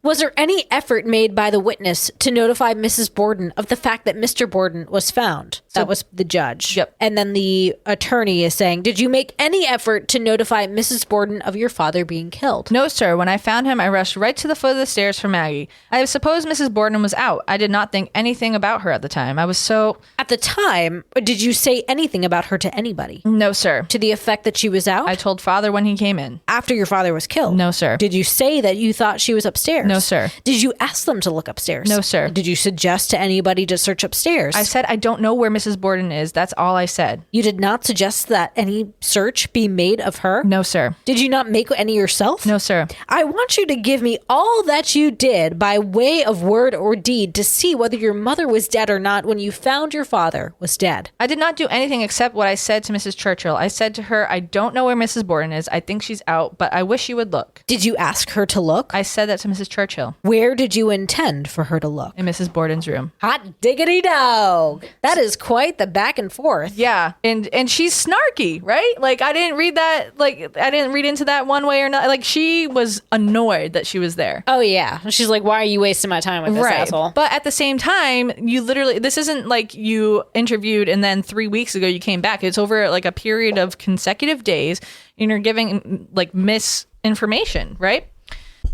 Was there any effort made by the witness to notify Mrs. Borden of the fact that Mr. Borden was found? That was the judge. Yep. And then the attorney is saying, did you make any effort to notify Mrs. Borden of your father being killed? No, sir. When I found him, I rushed right to the foot of the stairs for Maggie. I suppose Mrs. Borden was out. I did not think anything about her at the time. I was so... At the time, did you say anything about her to anybody? No, sir. To the effect that she was out? I told father when he came in. After your father was killed? No, sir. Did you say that you thought she was upstairs? No, sir. Did you ask them to look upstairs? No, sir. Did you suggest to anybody to search upstairs? I said I don't know where Mrs. Borden is. That's all I said. You did not suggest that any search be made of her? No, sir. Did you not make any yourself? No, sir. I want you to give me all that you did by way of word or deed to see whether your mother was dead or not when you found your father was dead. I did not do anything except what I said to Mrs. Churchill. I said to her, I don't know where Mrs. Borden is. I think she's out, but I wish you would look. Did you ask her to look? I said that to Mrs. Churchill Where did you intend for her to look? in Mrs. Borden's room. Hot diggity dog. That is quite the back and forth. Yeah, and she's snarky, right? Like I didn't read that. Like I didn't read into that one way or not. Like she was annoyed that she was there. Oh yeah. She's like, why are you wasting my time with this asshole? But at the same time, you literally, this isn't like you interviewed and then 3 weeks ago you came back. It's over like a period of consecutive days and you're giving like misinformation, right?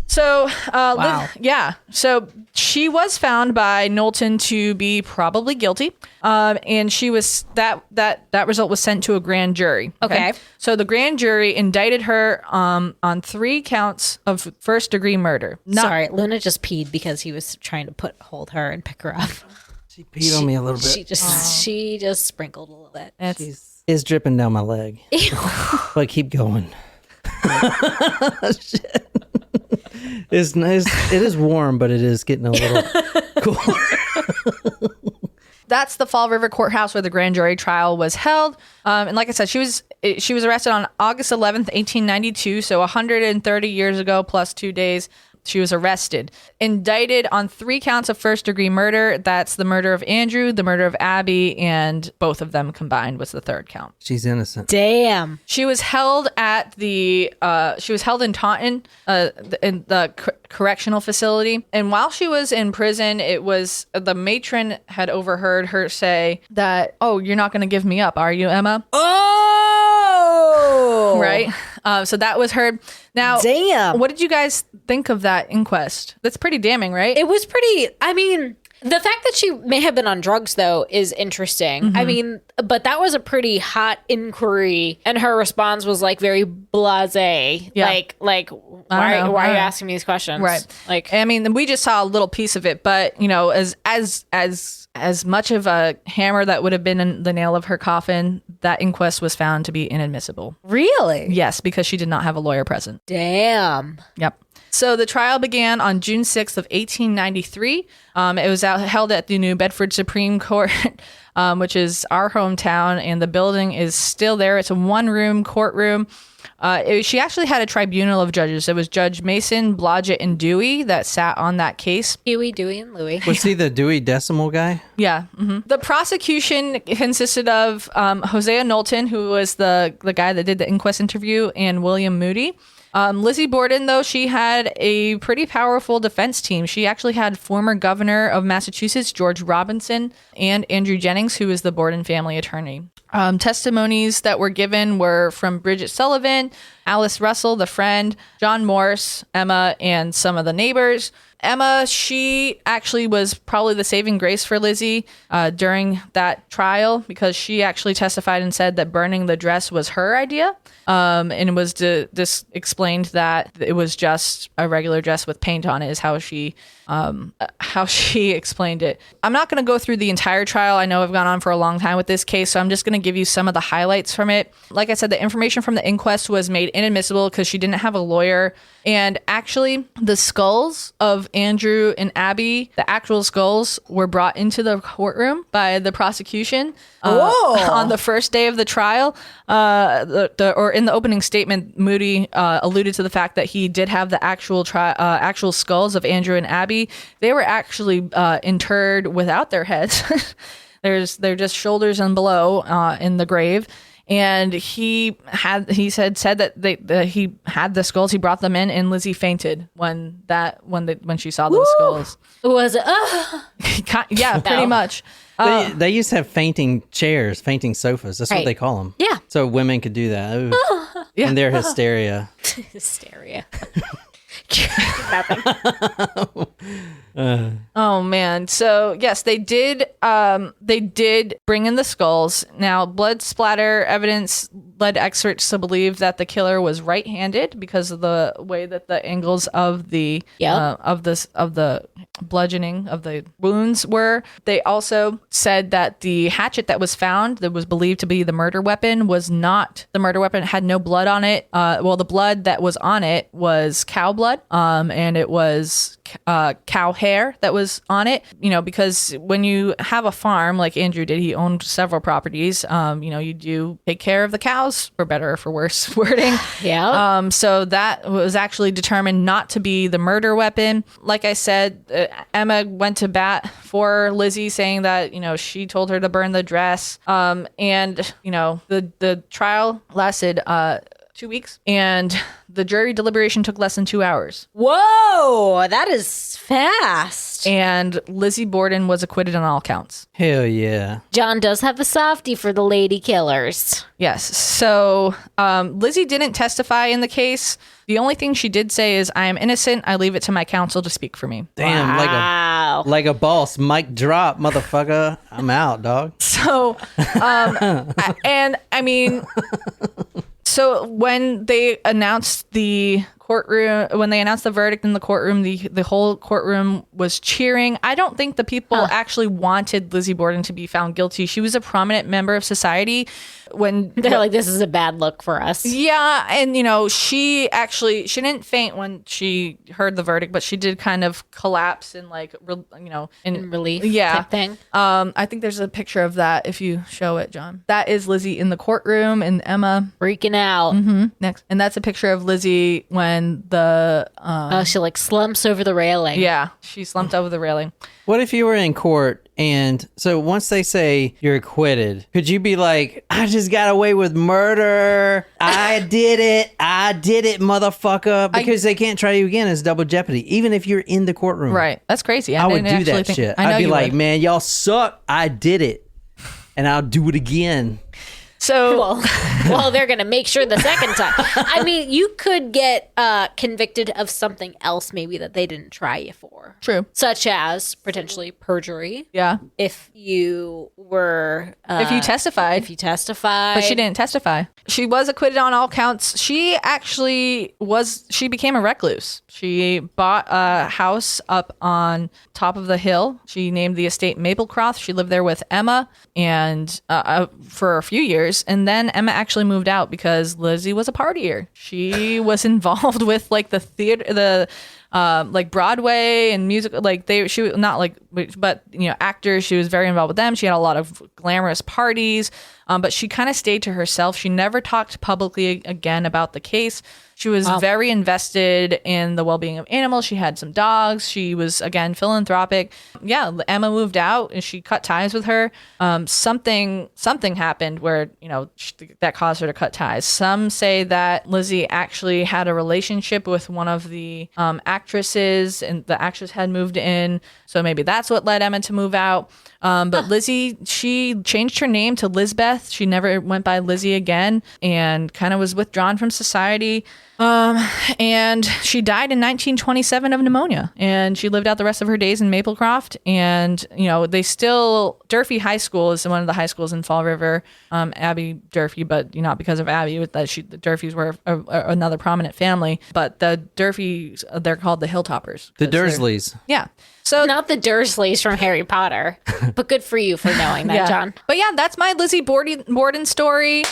So, Wow. yeah. So she was found by Knowlton to be probably guilty. And she was, that result was sent to a grand jury. Okay. So the grand jury indicted her, on 3 counts of first degree murder. Sorry, Luna just peed because he was trying to hold her and pick her up. She peed on me a little bit. She just sprinkled a little bit. It's dripping down my leg. But keep going. Shit. It's nice. It is warm, but it is getting a little cooler. That's the Fall River Courthouse where the grand jury trial was held. And like I said, she was arrested on August 11th, 1892. So 130 years ago plus 2 days. She was arrested, indicted on 3 counts of first degree murder. That's the murder of Andrew, the murder of Abby, and both of them combined was the 3rd count. She's innocent. Damn. She was held at she was held in Taunton, in the correctional facility. And while she was in prison, it was the matron had overheard her say that, "Oh, you're not going to give me up, are you, Emma?" Oh, Right. So that was heard. Now, damn. What did you guys think of that inquest? That's pretty damning, right? It was pretty. I mean, the fact that she may have been on drugs, though, is interesting. I mean, but that was a pretty hot inquiry, and her response was like very blasé. Yeah. Like, why are you asking me these questions? Right. Like, I mean, we just saw a little piece of it, but you know, as much of a hammer that would have been in the nail of her coffin, that inquest was found to be inadmissible. really? Yes, because she did not have a lawyer present. Damn. Yep. So the trial began on June 6th of 1893. It was held at the New Bedford Supreme Court. which is our hometown, and the building is still there. It's a one-room courtroom. She actually had a tribunal of judges. It was Judge Mason, Blodgett, and Dewey that sat on that case. Huey, Dewey, and Louie. Was he the Dewey Decimal guy? Yeah. The prosecution consisted of Hosea Knowlton, who was the guy that did the inquest interview, and William Moody. Lizzie Borden, though, she had a pretty powerful defense team. She actually had former governor of Massachusetts, George Robinson, and Andrew Jennings, who is the Borden family attorney. Testimonies that were given were from Bridget Sullivan, Alice Russell, the friend, John Morse, Emma, and some of the neighbors. Emma, she actually was probably the saving grace for Lizzie during that trial, because she actually testified and said that burning the dress was her idea. And it was just explained that it was just a regular dress with paint on it, is how she explained it. I'm not going to go through the entire trial. I know I've gone on for a long time with this case, so I'm just going to give you some of the highlights from it. Like I said, the information from the inquest was made inadmissible because she didn't have a lawyer. And actually, the skulls of Andrew and Abby, the actual skulls, were brought into the courtroom by the prosecution on the first day of the trial. Or in the opening statement, Moody alluded to the fact that he did have the actual skulls of Andrew and Abby. They were actually interred without their heads. They're just shoulders and below in the grave. And he said that he had the skulls. He brought them in, and Lizzie fainted when she saw those skulls. Was it? Yeah, pretty much. They used to have fainting chairs, fainting sofas. That's what they call them. Yeah. So women could do that. Ooh. Yeah. And their hysteria. Hysteria. Oh man. So yes, they did bring in the skulls. Now, blood splatter evidence led experts to believe that the killer was right-handed because of the way that the angles of the bludgeoning of the wounds were. They also said that the hatchet that was found, that was believed to be the murder weapon, was not the murder weapon. It had no blood on it. The blood that was on it was cow blood, and it was cow hair that was on it. Because when you have a farm like Andrew did, he owned several properties. You do take care of the cows, for better or for worse wording. Yeah. So that was actually determined not to be the murder weapon. Like I said, Emma went to bat for Lizzie, saying that she told her to burn the dress. And the trial lasted 2 weeks, and the jury deliberation took less than 2 hours. Whoa, that is fast. And Lizzie Borden was acquitted on all counts. Hell yeah. John does have a softie for the lady killers. Yes. So Lizzie didn't testify in the case. The only thing she did say is, "I am innocent. I leave it to my counsel to speak for me." Damn, Wow. like a boss. Mic drop, motherfucker. I'm out, dog. So, so when they announced the verdict in the courtroom, the whole courtroom was cheering. I don't think the people actually wanted Lizzie Borden to be found guilty. She was a prominent member of society. When They're like, this is a bad look for us. Yeah, and she didn't faint when she heard the verdict, but she did kind of collapse in in Relief type thing. I think there's a picture of that if you show it, John. That is Lizzie in the courtroom, and Emma Freaking out. next, and that's a picture of Lizzie when the She slumps over the railing. yeah, she slumped over the railing. What if you were in court and so once they say you're acquitted, could you be like, I just got away with murder. I did it, motherfucker. Because they can't try you again as double jeopardy, even if you're in the courtroom. Right. That's crazy. I would do that shit. I'd be like, man, y'all suck. I did it. And I'll do it again. So, well, they're going to make sure the second time. I mean, you could get convicted of something else maybe that they didn't try you for. True. Such as potentially perjury. Yeah. If you were... if you testified. But she didn't testify. She was acquitted on all counts. She became a recluse. She bought a house up on top of the hill. She named the estate Maplecroft. She lived there with Emma and for a few years. years. And then Emma actually moved out because Lizzie was a partier. She was involved with like the theater, like Broadway and music, like she was not like, but actors. She was very involved with them. She had a lot of glamorous parties, but she kind of stayed to herself. She never talked publicly again about the case. She was very invested in the well-being of animals. She had some dogs. She was, again, philanthropic. Yeah, Emma moved out and she cut ties with her. Something happened where, that caused her to cut ties. Some say that Lizzie actually had a relationship with one of the actresses and the actress had moved in. So maybe that's what led Emma to move out. But Lizzie, she changed her name to Lizbeth. She never went by Lizzie again and kind of was withdrawn from society. And she died in 1927 of pneumonia, and she lived out the rest of her days in Maplecroft. And, Durfee High School is one of the high schools in Fall River, Abby Durfee, but not because of Abby, the Durfees were another prominent family, but the Durfees, they're called the Hilltoppers. The Dursleys. Yeah. So not the Dursleys from Harry Potter, but good for you for knowing that, John. But yeah, that's my Lizzie Borden story.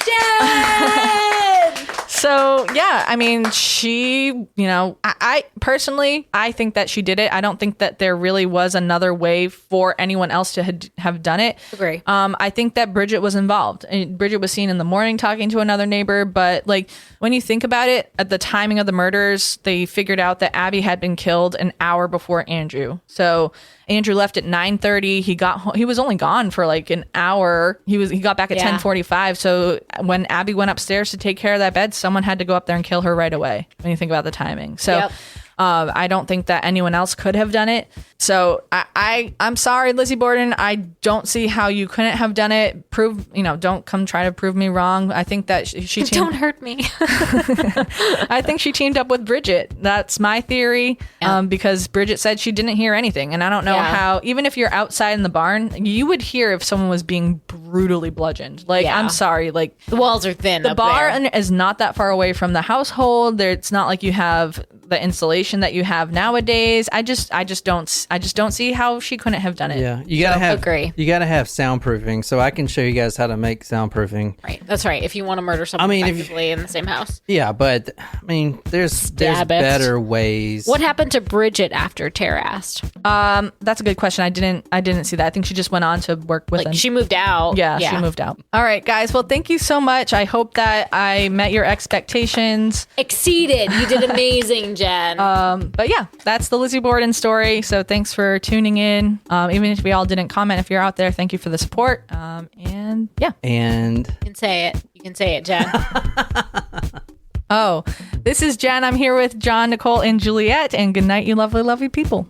Jen! So yeah, I mean, she, I personally, I think that she did it. I don't think that there really was another way for anyone else to have done it. Agree. I think that Bridget was involved. And Bridget was seen in the morning talking to another neighbor, but like when you think about it, at the timing of the murders, they figured out that Abby had been killed an hour before Andrew. So Andrew left at 9:30. He was only gone for like an hour. He got back at 10:45. So when Abby went upstairs to take care of that bed, someone had to go up there and kill her right away. When you think about the timing, so I don't think that anyone else could have done it. So I'm sorry, Lizzie Borden. I don't see how you couldn't have done it. Don't come try to prove me wrong. I think that she don't hurt me. I think she teamed up with Bridget. That's my theory. Because Bridget said she didn't hear anything, and I don't know how. Even if you're outside in the barn, you would hear if someone was being brutally bludgeoned. Like I'm sorry, like the walls are thin. The barn is not that far away from the household. It's not like you have the insulation that you have nowadays. I just don't see how she couldn't have done it. Yeah, you gotta have soundproofing. So I can show you guys how to make soundproofing. Right, that's right. If you want to murder someone effectively in the same house. Yeah, but I mean, there's better ways. What happened to Bridget after Tara asked? That's a good question. I didn't see that. I think she just went on to work with them. She moved out. Yeah, she moved out. All right, guys. Well, thank you so much. I hope that I met your expectations. Exceeded. You did amazing, Jen. But yeah, that's the Lizzie Borden story. So thanks for tuning in. Even if we all didn't comment, if you're out there, thank you for the support. And yeah. And you can say it, Jen. Oh, this is Jen. I'm here with John, Nicole, and Juliet. And good night, you lovely, lovely people.